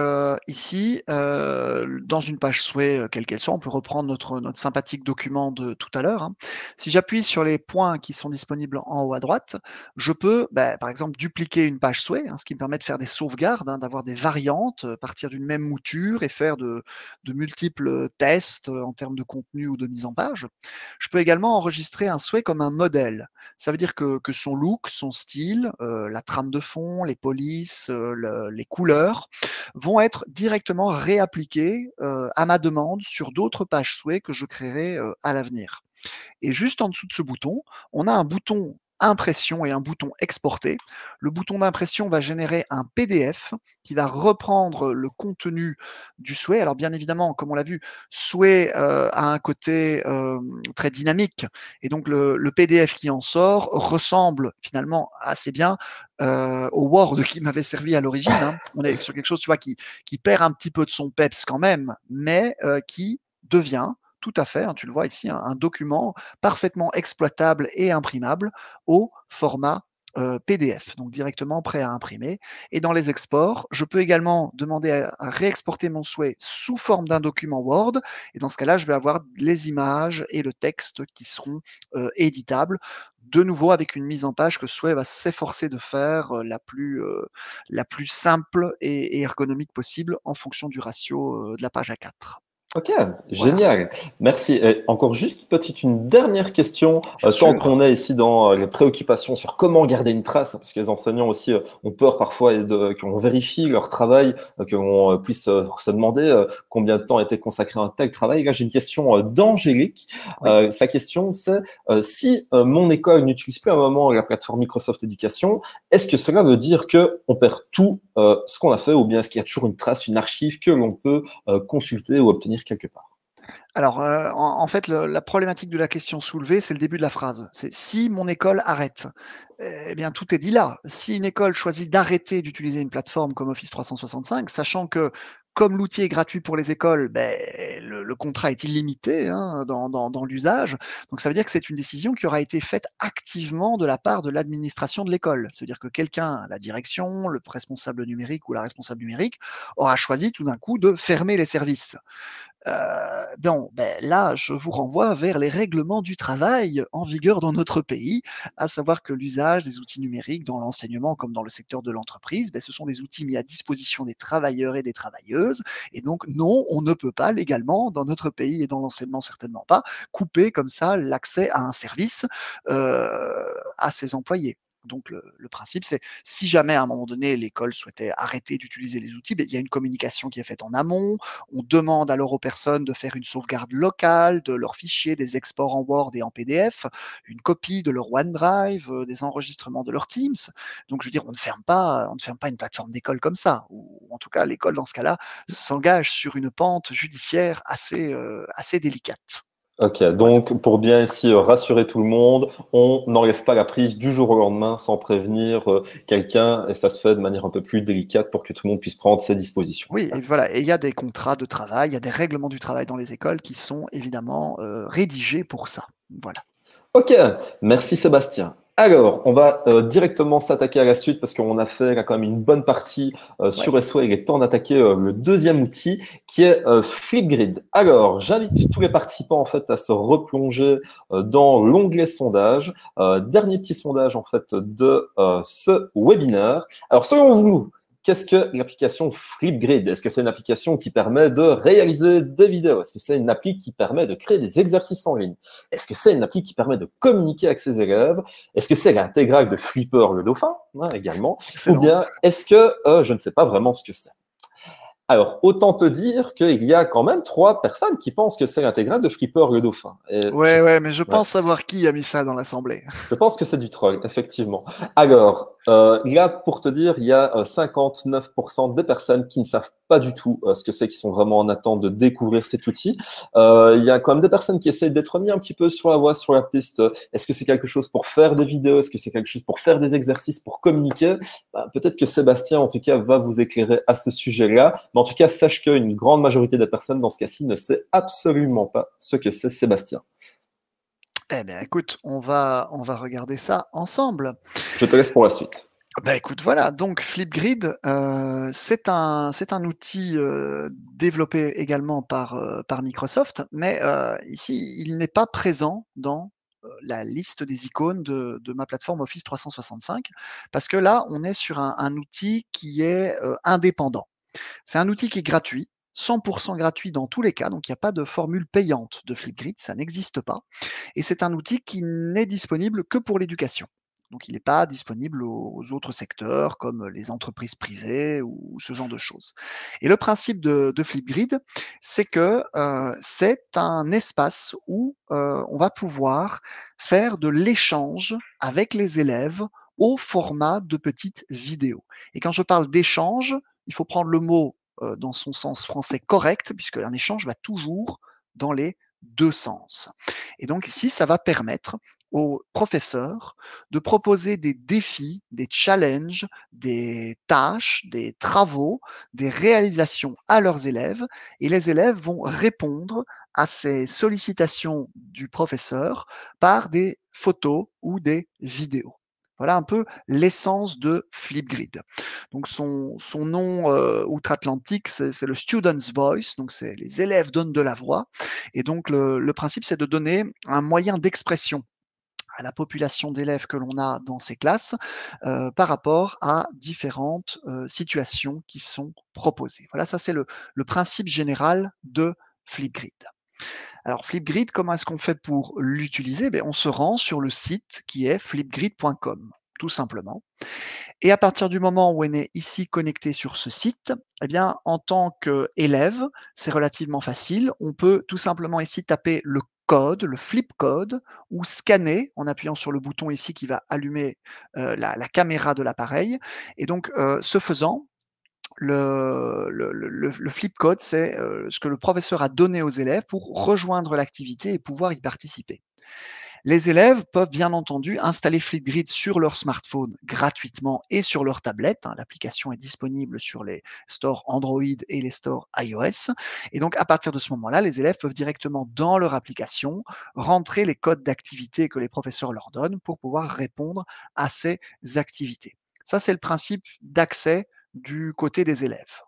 ici, dans une page souhait, quelle qu'elle soit, on peut reprendre notre sympathique document de tout à l'heure, hein. Si j'appuie sur les points qui sont disponibles en haut à droite, je peux, par exemple, dupliquer une page souhait, hein, ce qui me permet de faire des sauvegardes, hein, d'avoir des variantes, partir d'une même mouture et faire de multiples tests, en termes de contenu ou de mise en page. Je peux également enregistrer un souhait comme un modèle. Ça veut dire que son look, son style, la trame de fond, les polices, les couleurs vont être directement réappliquées à ma demande sur d'autres pages souhait que je créerai à l'avenir. Et juste en dessous de ce bouton, on a un bouton impression et un bouton exporter. Le bouton d'impression va générer un PDF qui va reprendre le contenu du souhait. Alors bien évidemment, comme on l'a vu, souhait a un côté très dynamique et donc le PDF qui en sort ressemble finalement assez bien au Word qui m'avait servi à l'origine, hein. On est sur quelque chose, tu vois, qui perd un petit peu de son peps quand même, mais qui devient tout à fait, hein, tu le vois ici, un document parfaitement exploitable et imprimable au format PDF, donc directement prêt à imprimer. Et dans les exports, je peux également demander à réexporter mon souhait sous forme d'un document Word. Et dans ce cas-là, je vais avoir les images et le texte qui seront éditables. De nouveau, avec une mise en page que Souhait va s'efforcer de faire la plus simple et ergonomique possible en fonction du ratio de la page A4. Ok, Voilà, génial. Merci. Et encore juste une dernière question, bien tant sûr. qu'on est ici dans les préoccupations sur comment garder une trace, parce que les enseignants aussi ont peur parfois qu'on vérifie leur travail, qu'on puisse se demander combien de temps a été consacré à un tel travail. Là, j'ai une question d'Angélique. Oui. Sa question, c'est si mon école n'utilise plus à un moment la plateforme Microsoft Éducation, est-ce que cela veut dire qu'on perd tout ce qu'on a fait, ou bien est-ce qu'il y a toujours une trace, une archive que l'on peut consulter ou obtenir quelque part? Alors, en fait, la problématique de la question soulevée, c'est le début de la phrase. C'est: «Si mon école arrête», eh bien, tout est dit là. Si une école choisit d'arrêter d'utiliser une plateforme comme Office 365, sachant que, comme l'outil est gratuit pour les écoles, le contrat est illimité, hein, dans l'usage. Donc ça veut dire que c'est une décision qui aura été faite activement de la part de l'administration de l'école. Ça veut dire que quelqu'un, la direction, le responsable numérique ou la responsable numérique, aura choisi tout d'un coup de fermer les services. Bon, là, je vous renvoie vers les règlements du travail en vigueur dans notre pays, à savoir que l'usage des outils numériques dans l'enseignement comme dans le secteur de l'entreprise, ce sont des outils mis à disposition des travailleurs et des travailleuses. Et donc, non, on ne peut pas légalement, dans notre pays et dans l'enseignement certainement pas, couper comme ça l'accès à un service à ses employés. Donc le principe, c'est si jamais à un moment donné l'école souhaitait arrêter d'utiliser les outils, il y a une communication qui est faite en amont. On demande alors aux personnes de faire une sauvegarde locale de leurs fichiers, des exports en Word et en PDF, une copie de leur OneDrive, des enregistrements de leur Teams. Donc je veux dire, on ne ferme pas une plateforme d'école comme ça. Ou en tout cas, l'école dans ce cas-là s'engage sur une pente judiciaire assez délicate. Ok, Voilà. donc pour bien ici rassurer tout le monde, on n'enlève pas la prise du jour au lendemain sans prévenir quelqu'un, et ça se fait de manière un peu plus délicate pour que tout le monde puisse prendre ses dispositions. Oui, et voilà, et il y a des contrats de travail, il y a des règlements du travail dans les écoles qui sont évidemment rédigés pour ça. Voilà. Ok, merci Sébastien. Alors, on va directement s'attaquer à la suite parce qu'on a fait là, quand même une bonne partie Ouais. sur SO. Il est temps d'attaquer le deuxième outil qui est Flipgrid. Alors, j'invite tous les participants en fait à se replonger dans l'onglet sondage. Dernier petit sondage en fait de ce webinaire. Alors, selon vous, qu'est-ce que l'application Flipgrid? Est-ce que c'est une application qui permet de réaliser des vidéos? Est-ce que c'est une appli qui permet de créer des exercices en ligne? Est-ce que c'est une appli qui permet de communiquer avec ses élèves? Est-ce que c'est l'intégrale de Flipper le dauphin, hein, également? Ou Excellent. bien est-ce que je ne sais pas vraiment ce que c'est? Alors, autant te dire qu'il y a quand même 3 personnes qui pensent que c'est l'intégrale de Flipper le dauphin. Et Ouais, mais je ouais. pense savoir qui a mis ça dans l'assemblée. Je pense que c'est du troll, effectivement. Alors, là, pour te dire, il y a 59% des personnes qui ne savent pas du tout ce que c'est, qui sont vraiment en attente de découvrir cet outil. Il y a quand même des personnes qui essayent d'être mis un petit peu sur la voie, sur la piste. Est-ce que c'est quelque chose pour faire des vidéos? Est-ce que c'est quelque chose pour faire des exercices, pour communiquer? Peut-être que Sébastien, en tout cas, va vous éclairer à ce sujet-là. Mais en tout cas, sache qu'une grande majorité des personnes, dans ce cas-ci, ne sait absolument pas ce que c'est, Sébastien. Eh bien, écoute, on va regarder ça ensemble. Je te laisse pour la suite. Bah, écoute, voilà, donc Flipgrid, c'est un outil, développé également par Microsoft, mais ici, il n'est pas présent dans, la liste des icônes de ma plateforme Office 365 parce que là, on est sur un outil qui est, indépendant. C'est un outil qui est gratuit, 100 gratuit dans tous les cas, donc il n'y a pas de formule payante de Flipgrid, ça n'existe pas et c'est un outil qui n'est disponible que pour l'éducation. Donc il n'est pas disponible aux autres secteurs comme les entreprises privées ou ce genre de choses. Et le principe de Flipgrid, c'est que c'est un espace où on va pouvoir faire de l'échange avec les élèves au format de petites vidéos. Et quand je parle d'échange, il faut prendre le mot dans son sens français correct, puisque un échange va toujours dans les deux sens. Et donc ici, ça va permettre aux professeurs de proposer des défis, des challenges, des tâches, des travaux, des réalisations à leurs élèves, et les élèves vont répondre à ces sollicitations du professeur par des photos ou des vidéos. Voilà un peu l'essence de Flipgrid. Donc son nom outre-Atlantique, c'est le Student's Voice, donc c'est les élèves donnent de la voix. Et donc le principe, c'est de donner un moyen d'expression à la population d'élèves que l'on a dans ces classes par rapport à différentes situations qui sont proposées. Voilà, ça c'est le principe général de Flipgrid. Alors Flipgrid, comment est-ce qu'on fait pour l'utiliser? On se rend sur le site qui est flipgrid.com, tout simplement. Et à partir du moment où on est ici connecté sur ce site, eh bien, en tant qu'élève, c'est relativement facile. On peut tout simplement ici taper le code, le flip code, ou scanner en appuyant sur le bouton ici qui va allumer la caméra de l'appareil. Et donc, ce faisant, le flip code, c'est ce que le professeur a donné aux élèves pour rejoindre l'activité et pouvoir y participer. Les élèves peuvent bien entendu installer Flipgrid sur leur smartphone gratuitement et sur leur tablette. L'application est disponible sur les stores Android et les stores iOS. Et donc, à partir de ce moment-là, les élèves peuvent directement dans leur application rentrer les codes d'activité que les professeurs leur donnent pour pouvoir répondre à ces activités. Ça, c'est le principe d'accès du côté des élèves.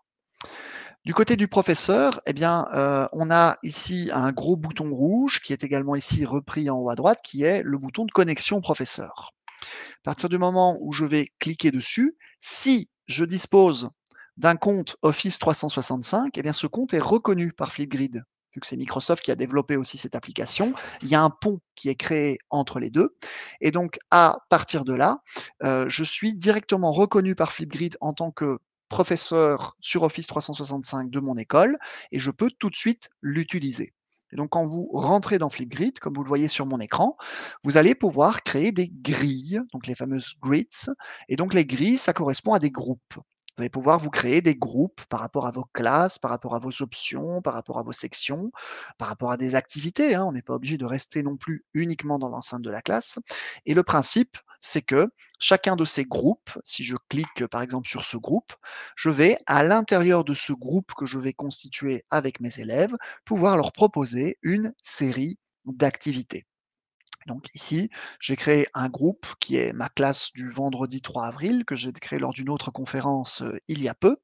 Du côté du professeur, eh bien, on a ici un gros bouton rouge qui est également ici repris en haut à droite, qui est le bouton de connexion professeur. À partir du moment où je vais cliquer dessus, si je dispose d'un compte Office 365, eh bien, ce compte est reconnu par Flipgrid. Vu que c'est Microsoft qui a développé aussi cette application, il y a un pont qui est créé entre les deux. Et donc, à partir de là, je suis directement reconnu par Flipgrid en tant que professeur sur Office 365 de mon école et je peux tout de suite l'utiliser. Et donc, quand vous rentrez dans Flipgrid, comme vous le voyez sur mon écran, vous allez pouvoir créer des grilles, donc les fameuses grids. Et donc, les grilles, ça correspond à des groupes. Vous allez pouvoir vous créer des groupes par rapport à vos classes, par rapport à vos options, par rapport à vos sections, par rapport à des activités. On n'est pas obligé de rester non plus uniquement dans l'enceinte de la classe. Et le principe, c'est que chacun de ces groupes, si je clique par exemple sur ce groupe, je vais à l'intérieur de ce groupe que je vais constituer avec mes élèves, pouvoir leur proposer une série d'activités. Donc ici, j'ai créé un groupe qui est ma classe du vendredi 3 avril, que j'ai créé lors d'une autre conférence il y a peu.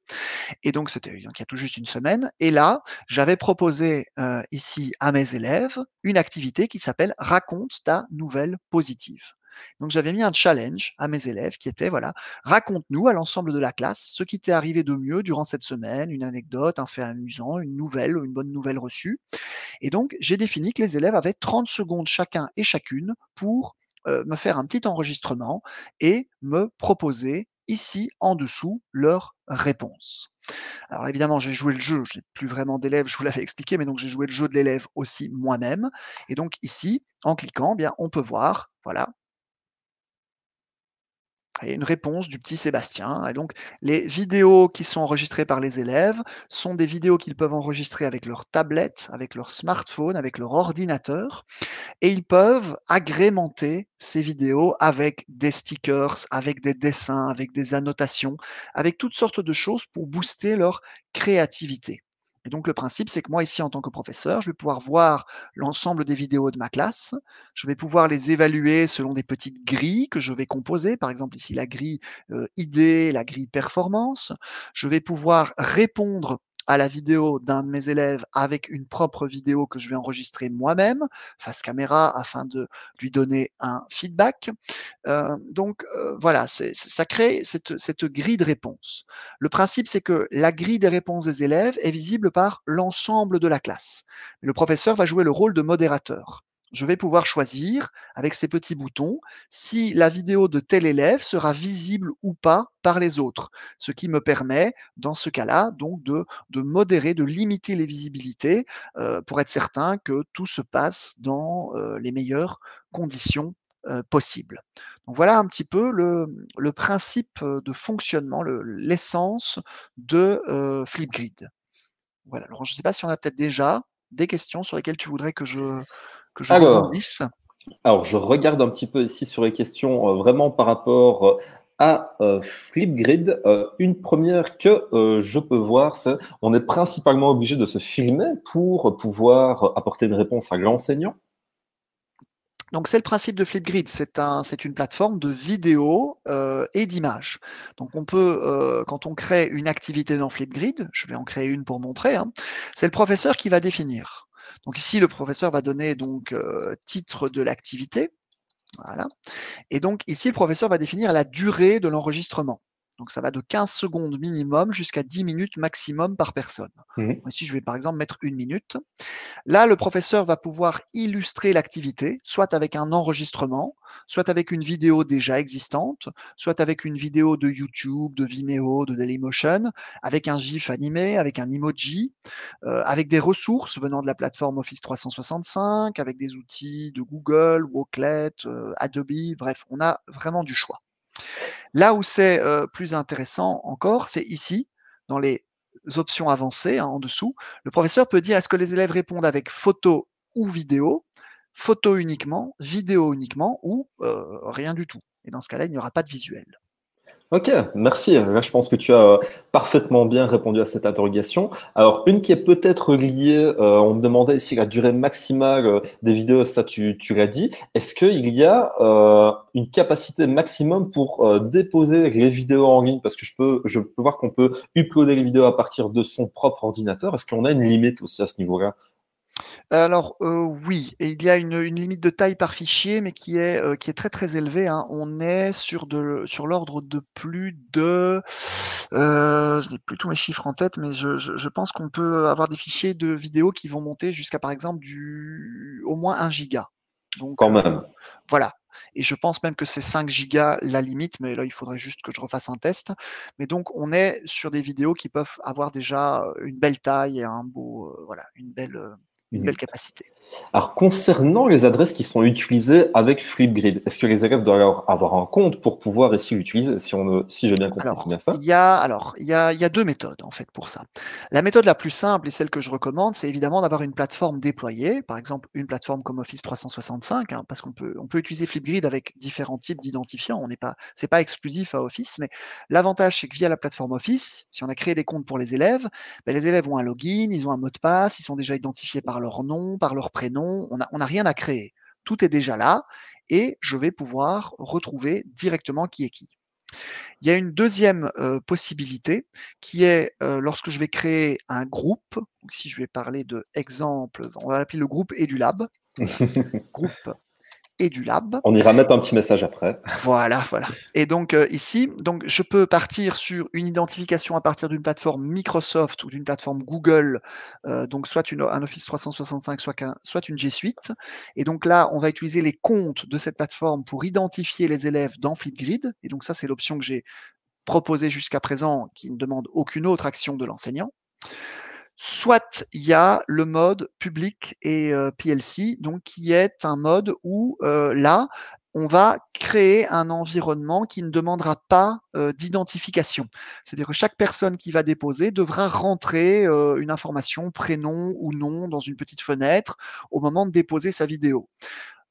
Et donc, c'était donc il y a tout juste une semaine. Et là, j'avais proposé ici à mes élèves une activité qui s'appelle Raconte ta nouvelle positive. Donc, j'avais mis un challenge à mes élèves qui était, voilà, raconte-nous à l'ensemble de la classe ce qui t'est arrivé de mieux durant cette semaine, une anecdote, un fait amusant, une nouvelle, une bonne nouvelle reçue. Et donc, j'ai défini que les élèves avaient 30 secondes chacun et chacune pour me faire un petit enregistrement et me proposer ici en dessous leur réponse. Alors évidemment, j'ai joué le jeu, je n'ai plus vraiment d'élèves, je vous l'avais expliqué, mais donc j'ai joué le jeu de l'élève aussi moi-même. Et donc ici, en cliquant, eh bien, on peut voir, voilà, et une réponse du petit Sébastien. Et donc, les vidéos qui sont enregistrées par les élèves sont des vidéos qu'ils peuvent enregistrer avec leur tablette, avec leur smartphone, avec leur ordinateur. Et ils peuvent agrémenter ces vidéos avec des stickers, avec des dessins, avec des annotations, avec toutes sortes de choses pour booster leur créativité. Et donc le principe, c'est que moi ici, en tant que professeur, je vais pouvoir voir l'ensemble des vidéos de ma classe, je vais pouvoir les évaluer selon des petites grilles que je vais composer, par exemple ici la grille idée, la grille performance. Je vais pouvoir répondre à la vidéo d'un de mes élèves avec une propre vidéo que je vais enregistrer moi-même, face caméra, afin de lui donner un feedback. Voilà, ça crée cette grille de réponse. Le principe, c'est que la grille des réponses des élèves est visible par l'ensemble de la classe. Le professeur va jouer le rôle de modérateur. Je vais pouvoir choisir, avec ces petits boutons, si la vidéo de tel élève sera visible ou pas par les autres, ce qui me permet, dans ce cas-là, donc de modérer, de limiter les visibilités pour être certain que tout se passe dans les meilleures conditions possibles. Donc voilà un petit peu le principe de fonctionnement, l'essence de Flipgrid. Voilà. Alors je ne sais pas si on a peut-être déjà des questions sur lesquelles tu voudrais que je Alors, rebondisse. alors, je regarde un petit peu ici sur les questions vraiment par rapport à Flipgrid. Une première que je peux voir, c'est on est principalement obligé de se filmer pour pouvoir apporter une réponse à l'enseignant. Donc c'est le principe de Flipgrid, c'est une plateforme de vidéo et d'images. Donc on peut, quand on crée une activité dans Flipgrid, je vais en créer une pour montrer, hein, c'est le professeur qui va définir. Donc ici, le professeur va donner donc titre de l'activité, voilà. Et donc ici, le professeur va définir la durée de l'enregistrement. Donc ça va de 15 secondes minimum jusqu'à 10 minutes maximum par personne. Mhm. Ici, je vais par exemple mettre 1 minute. Là, le professeur va pouvoir illustrer l'activité, soit avec un enregistrement, soit avec une vidéo déjà existante, soit avec une vidéo de YouTube, de Vimeo, de Dailymotion, avec un GIF animé, avec un emoji, avec des ressources venant de la plateforme Office 365, avec des outils de Google, Wooclet, Adobe, bref, on a vraiment du choix. Là où c'est plus intéressant encore, c'est ici, dans les options avancées, hein, en dessous. Le professeur peut dire est-ce que les élèves répondent avec photo ou vidéo, photo uniquement, vidéo uniquement ou rien du tout. Et dans ce cas-là, il n'y aura pas de visuel. Ok, merci. Là, je pense que tu as parfaitement bien répondu à cette interrogation. Alors, une qui est peut-être liée, on me demandait si la durée maximale des vidéos, ça tu l'as dit. Est-ce qu'il y a une capacité maximum pour déposer les vidéos en ligne? Parce que je peux voir qu'on peut uploader les vidéos à partir de son propre ordinateur. Est-ce qu'on a une limite aussi à ce niveau-là? Alors, oui, et il y a une limite de taille par fichier, mais qui est très, très élevée, hein. On est sur l'ordre de plus de, je n'ai plus tous mes chiffres en tête, mais je pense qu'on peut avoir des fichiers de vidéos qui vont monter jusqu'à, par exemple, du au moins 1 giga. Donc, Quand même. voilà, et je pense même que c'est 5 gigas la limite, mais là, il faudrait juste que je refasse un test. Mais donc on est sur des vidéos qui peuvent avoir déjà, une belle taille et un beau, voilà, une belle capacité. Alors, concernant les adresses qui sont utilisées avec Flipgrid, est-ce que les élèves doivent avoir un compte pour pouvoir ici l'utiliser, si j'ai bien compris, c'est bien ça? Il y a 2 méthodes, en fait, pour ça. La méthode la plus simple et celle que je recommande, c'est évidemment d'avoir une plateforme déployée, par exemple, une plateforme comme Office 365, hein, parce qu'on peut utiliser Flipgrid avec différents types d'identifiants. C'est pas exclusif à Office, mais l'avantage, c'est que via la plateforme Office, si on a créé des comptes pour les élèves, les élèves ont un login, ils ont un mot de passe, ils sont déjà identifiés par leur nom, par leur prénom, on n'a rien à créer. tout est déjà là et je vais pouvoir retrouver directement qui est qui. Il y a une deuxième possibilité qui est lorsque je vais créer un groupe. Donc ici, je vais parler de exemple, on va l'appeler le groupe EduLab. Groupe EduLab. On ira mettre un petit message après. Voilà, voilà. Et donc ici, donc je peux partir sur une identification à partir d'une plateforme Microsoft ou d'une plateforme Google, donc soit un Office 365, soit une G Suite. Et donc là, on va utiliser les comptes de cette plateforme pour identifier les élèves dans Flipgrid. Et donc ça, c'est l'option que j'ai proposée jusqu'à présent, qui ne demande aucune autre action de l'enseignant. Soit il y a le mode public et PLC, donc qui est un mode où là, on va créer un environnement qui ne demandera pas d'identification. C'est-à-dire que chaque personne qui va déposer devra rentrer une information, prénom ou nom, dans une petite fenêtre au moment de déposer sa vidéo.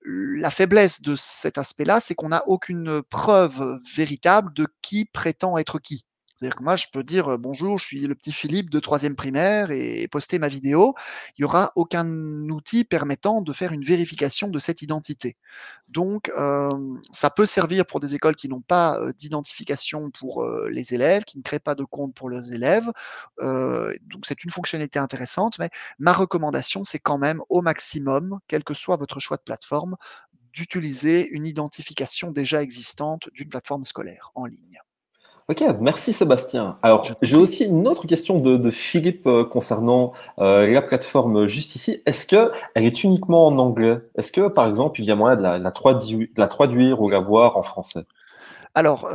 La faiblesse de cet aspect-là, c'est qu'on n'a aucune preuve véritable de qui prétend être qui. C'est-à-dire que moi, je peux dire bonjour, je suis le petit Philippe de 3e primaire et poster ma vidéo. Il n'y aura aucun outil permettant de faire une vérification de cette identité. Donc, ça peut servir pour des écoles qui n'ont pas d'identification pour les élèves, qui ne créent pas de compte pour leurs élèves. Donc, c'est une fonctionnalité intéressante, mais ma recommandation, c'est quand même au maximum, quel que soit votre choix de plateforme, d'utiliser une identification déjà existante d'une plateforme scolaire en ligne. Ok, merci Sébastien. Je Alors, t'en j'ai prie. aussi une autre question de Philippe concernant la plateforme juste ici. Est-ce que elle est uniquement en anglais? Est-ce que, par exemple, il y a moyen de la traduire ou la voir en français? Alors,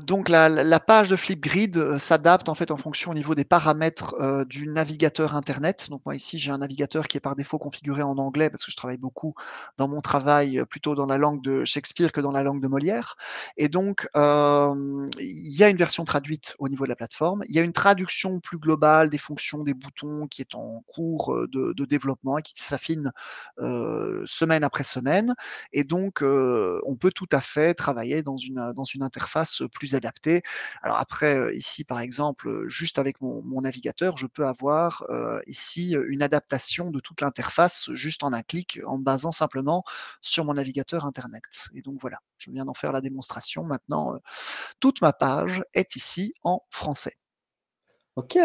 donc la page de Flipgrid s'adapte en fait en fonction au niveau des paramètres du navigateur internet. Donc moi ici j'ai un navigateur qui est par défaut configuré en anglais parce que je travaille beaucoup dans mon travail plutôt dans la langue de Shakespeare que dans la langue de Molière. Et donc il y a une version traduite au niveau de la plateforme. Il y a une traduction plus globale des fonctions, des boutons qui est en cours de développement et qui s'affine semaine après semaine. Et donc, on peut tout à fait travailler dans une interface plus adaptée. Alors après, ici, par exemple, juste avec mon navigateur, je peux avoir ici une adaptation de toute l'interface juste en un clic, en me basant simplement sur mon navigateur Internet. Et donc voilà, je viens d'en faire la démonstration. Maintenant, toute ma page est ici en français. Ok,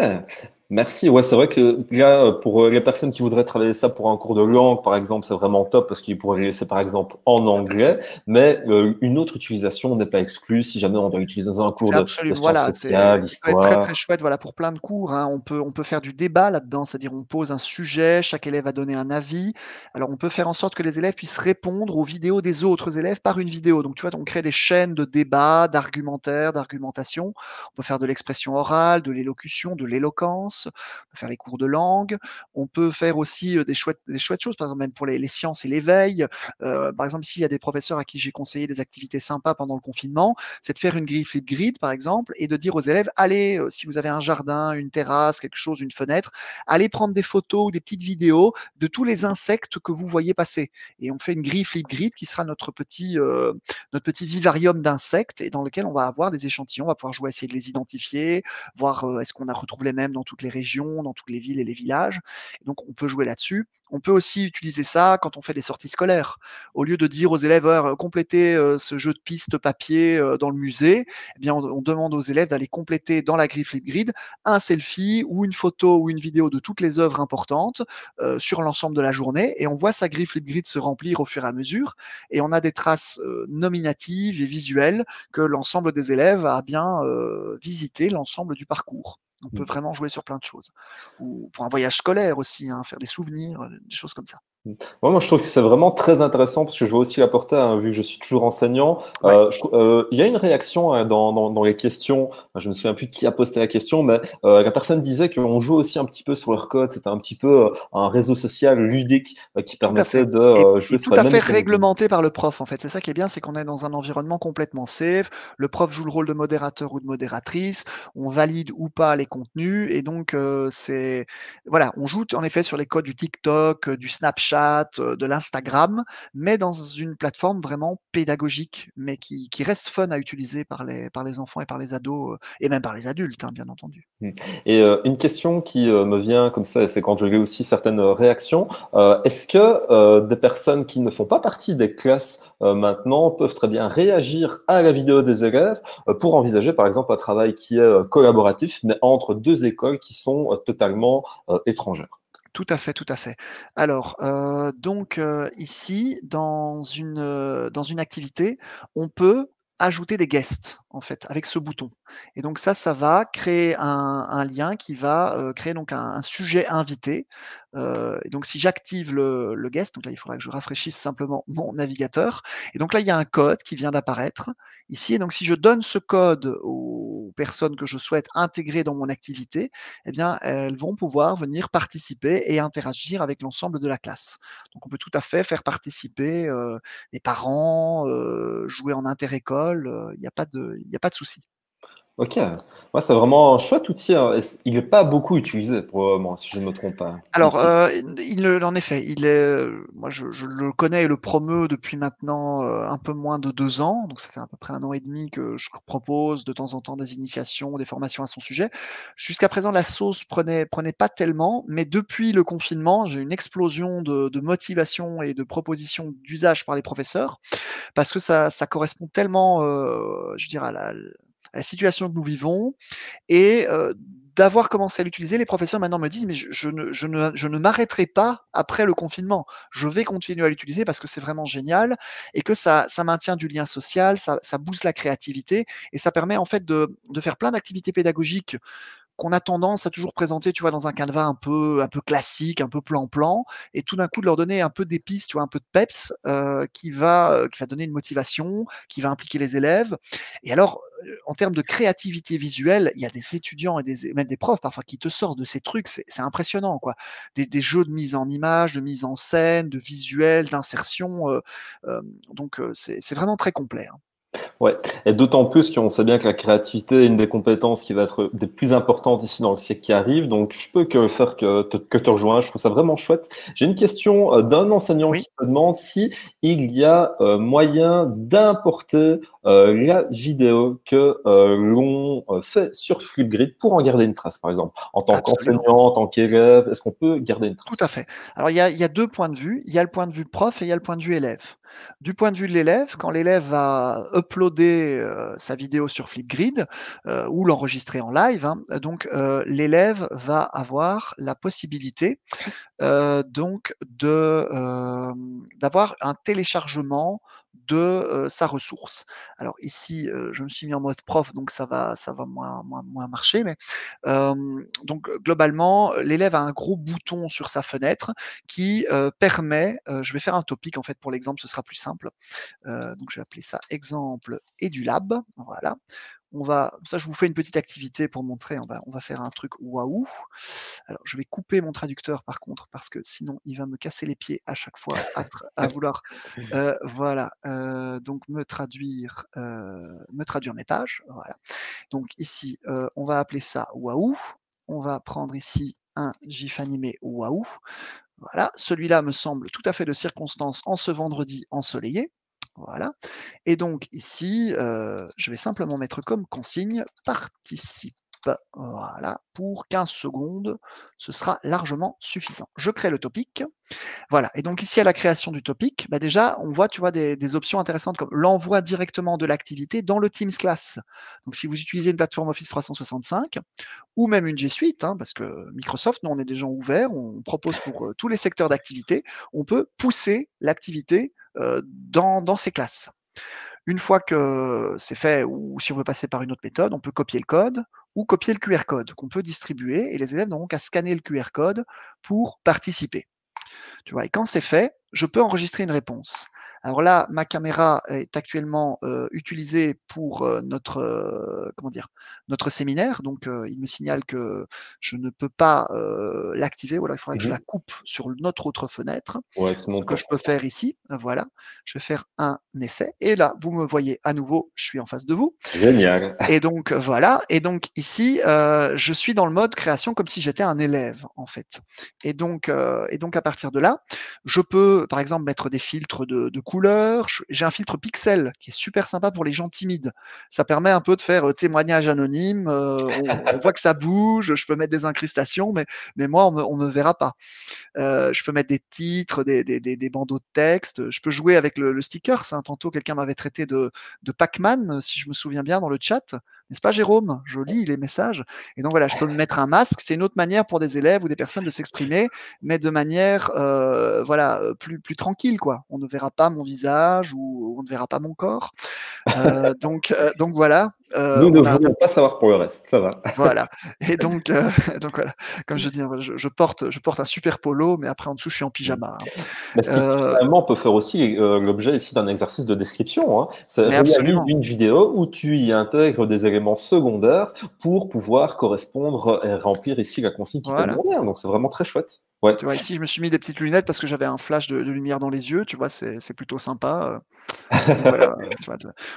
merci. Ouais, c'est vrai que là, pour les personnes qui voudraient travailler ça pour un cours de langue, par exemple, c'est vraiment top parce qu'ils pourraient le laisser, par exemple, en anglais. Mais une autre utilisation n'est pas exclue si jamais on doit l'utiliser dans un cours C'est de absolument sciences voilà, sociales, ça peut être très, très histoire. chouette, voilà, pour plein de cours, hein. On peut faire du débat là-dedans, c'est-à-dire on pose un sujet, chaque élève va donner un avis. Alors on peut faire en sorte que les élèves puissent répondre aux vidéos des autres élèves par une vidéo. Donc tu vois, on crée des chaînes de débat, d'argumentaire, d'argumentation. On peut faire de l'expression orale, de l'élocution, de l'éloquence, on peut faire les cours de langue. On peut faire aussi, des chouettes choses, par exemple même pour les sciences et l'éveil. Par exemple ici, il y a des professeurs à qui j'ai conseillé des activités sympas pendant le confinement, c'est de faire une grille Flipgrid, par exemple, et de dire aux élèves, allez, si vous avez un jardin, une terrasse, quelque chose, une fenêtre, allez prendre des photos ou des petites vidéos de tous les insectes que vous voyez passer. Et on fait une grille Flipgrid qui sera notre petit vivarium d'insectes et dans lequel on va avoir des échantillons, on va pouvoir jouer à essayer de les identifier, voir est-ce qu'on retrouve les mêmes dans toutes les régions, dans toutes les villes et les villages. Et donc on peut jouer là-dessus. On peut aussi utiliser ça quand on fait des sorties scolaires. Au lieu de dire aux élèves, complétez ce jeu de pistes papier dans le musée, eh bien, on demande aux élèves d'aller compléter dans la grille Flipgrid un selfie ou une photo ou une vidéo de toutes les œuvres importantes sur l'ensemble de la journée et on voit sa grille Flipgrid se remplir au fur et à mesure et on a des traces nominatives et visuelles que l'ensemble des élèves a bien visité l'ensemble du parcours. On peut vraiment jouer sur plein de choses. Ou pour un voyage scolaire aussi, hein, faire des souvenirs, des choses comme ça. Ouais, moi, je trouve que c'est vraiment très intéressant parce que je veux aussi l'apporter, hein, vu que je suis toujours enseignant. Ouais. Il y a une réaction dans les questions. Je me souviens plus qui a posté la question, mais la personne disait qu'on joue aussi un petit peu sur leur code. C'était un petit peu un réseau social ludique qui Tout à permettait fait. de Et jouer tout sur la à même fait méthodologie. réglementé par le prof, en fait. C'est ça qui est bien, c'est qu'on est dans un environnement complètement safe. Le prof joue le rôle de modérateur ou de modératrice. On valide ou pas les contenus. Et donc, voilà, on joue en effet sur les codes du TikTok, du Snapchat, Snapchat, de l'Instagram, mais dans une plateforme vraiment pédagogique, mais qui reste fun à utiliser par les enfants et par les ados, et même par les adultes, hein, bien entendu. Mmh. Et une question qui me vient comme ça, et c'est quand je lis aussi certaines réactions. Est-ce que des personnes qui ne font pas partie des classes maintenant peuvent très bien réagir à la vidéo des élèves pour envisager par exemple un travail qui est collaboratif, mais entre deux écoles qui sont totalement étrangères? Tout à fait, tout à fait. Alors, donc, ici, dans une activité, on peut ajouter des guests, en fait, avec ce bouton et donc ça va créer un lien qui va, créer donc un sujet invité, et donc si j'active le guest, donc là, il faudra que je rafraîchisse simplement mon navigateur et donc là, il y a un code qui vient d'apparaître ici et donc si je donne ce code aux personnes que je souhaite intégrer dans mon activité, eh bien, elles vont pouvoir venir participer et interagir avec l'ensemble de la classe. Donc on peut tout à fait faire participer, les parents, jouer en inter-école, il y a pas de souci. Ok, ouais, c'est vraiment un chouette outil, hein, et il n'est pas beaucoup utilisé pour le moment, si je ne me trompe pas. Alors, en effet, il est, moi je le connais et le promeut depuis maintenant, un peu moins de 2 ans, donc ça fait à peu près 1 an et demi que je propose de temps en temps des initiations, des formations à son sujet. Jusqu'à présent, la sauce prenait pas tellement, mais depuis le confinement, j'ai une explosion de motivation et de propositions d'usage par les professeurs, parce que ça correspond tellement, je veux dire à la situation que nous vivons et d'avoir commencé à l'utiliser, les professeurs maintenant me disent: «Mais je ne m'arrêterai pas après le confinement. Je vais continuer à l'utiliser parce que c'est vraiment génial et que ça maintient du lien social, ça booste la créativité et ça permet en fait de faire plein d'activités pédagogiques qu'on a tendance à toujours présenter, tu vois, dans un canevas un peu classique, un peu plan-plan et tout d'un coup de leur donner un peu d'épices, tu vois, un peu de peps, qui va donner une motivation, qui va impliquer les élèves et alors, en termes de créativité visuelle, il y a des étudiants et même des profs parfois qui te sortent de ces trucs, c'est impressionnant, quoi. Des jeux de mise en image, de mise en scène, de visuel, d'insertion, donc c'est vraiment très complet, hein. Ouais, et d'autant plus qu'on sait bien que la créativité est une des compétences qui va être des plus importantes ici dans le siècle qui arrive. Donc, je peux que faire que te rejoindre. Je trouve ça vraiment chouette. J'ai une question d'un enseignant Oui, qui se demande si il y a moyen d'importer la vidéo que l'on fait sur Flipgrid pour en garder une trace, par exemple. En tant absolument. qu'enseignant, en tant qu'élève, est-ce qu'on peut garder une Tout à trace? fait. Alors il y a 2 points de vue. Il y a le point de vue prof et il y a le point de vue élève. Du point de vue de l'élève, quand l'élève va uploader, sa vidéo sur Flipgrid, ou l'enregistrer en live, hein, donc l'élève va avoir la possibilité, donc d'avoir un téléchargement de, sa ressource. Alors ici, je me suis mis en mode prof, donc ça va moins marcher, mais donc globalement, l'élève a un gros bouton sur sa fenêtre qui, permet, je vais faire un topic en fait pour l'exemple, ce sera plus simple. Donc je vais appeler ça exemple EduLab, voilà. Ça je vous fais une petite activité pour montrer, on va faire un truc waouh. Alors je vais couper mon traducteur par contre parce que sinon il va me casser les pieds à chaque fois à vouloir, voilà, donc me traduire mes pages, voilà. Donc ici, on va appeler ça waouh. On va prendre ici un gif animé waouh. Voilà, celui-là me semble tout à fait de circonstance en ce vendredi ensoleillé. Voilà. Et donc ici, je vais simplement mettre comme consigne participe. Voilà, pour 15 secondes, ce sera largement suffisant. Je crée le topic. Voilà, et donc ici à la création du topic, bah déjà on voit, tu vois, des options intéressantes comme l'envoi directement de l'activité dans le Teams Class. Donc si vous utilisez une plateforme Office 365 ou même une G Suite, hein, parce que Microsoft, nous on est des gens ouverts, on propose pour tous les secteurs d'activité, on peut pousser l'activité dans ces classes. Une fois que c'est fait, ou si on veut passer par une autre méthode, on peut copier le code ou copier le QR code qu'on peut distribuer et les élèves n'auront qu'à scanner le QR code pour participer. Tu vois? Et quand c'est fait, je peux enregistrer une réponse. Alors là, ma caméra est actuellement utilisée pour notre séminaire. Donc, il me signale que je ne peux pas l'activer. Voilà, il faudrait que je la Mhm. coupe sur notre autre fenêtre. Ouais, c'est mon Ce que temps. je peux faire ici, voilà, je vais faire un essai. Et là, vous me voyez à nouveau, je suis en face de vous. Génial. Et donc voilà, et donc ici, je suis dans le mode création comme si j'étais un élève en fait. Et donc à partir de là, je peux par exemple mettre des filtres de couleurs. J'ai un filtre pixel qui est super sympa pour les gens timides. Ça permet un peu de faire témoignage anonyme. On voit que ça bouge. Je peux mettre des incrustations, mais moi on me verra pas. Je peux mettre des titres, des bandeaux de texte. Je peux jouer avec le sticker. Hein. Tantôt, quelqu'un m'avait traité de Pac-Man, si je me souviens bien, dans le chat. N'est-ce pas, Jérôme? Je lis les messages. Et donc voilà, je peux me mettre un masque. C'est une autre manière pour des élèves ou des personnes de s'exprimer, mais de manière plus tranquille, quoi. On ne verra pas mon visage ou on ne verra pas mon corps. Donc voilà, Nous ne on a voulons pas savoir pour le reste, ça va. voilà. Et donc, donc voilà, comme je dis, hein, je porte un super polo, mais après en dessous, je suis en pyjama. Hein. Mais ce qui Euh, finalement peut faire aussi l'objet ici d'un exercice de description. Hein. Ça mais réalise absolument, une vidéo où tu y intègres des éléments secondaires pour pouvoir correspondre et remplir ici la consigne qui t'est voilà. demandée. Hein. Donc c'est vraiment très chouette. Ouais. Tu vois, ici, je me suis mis des petites lunettes parce que j'avais un flash de lumière dans les yeux. Tu vois, c'est plutôt sympa. Donc voilà,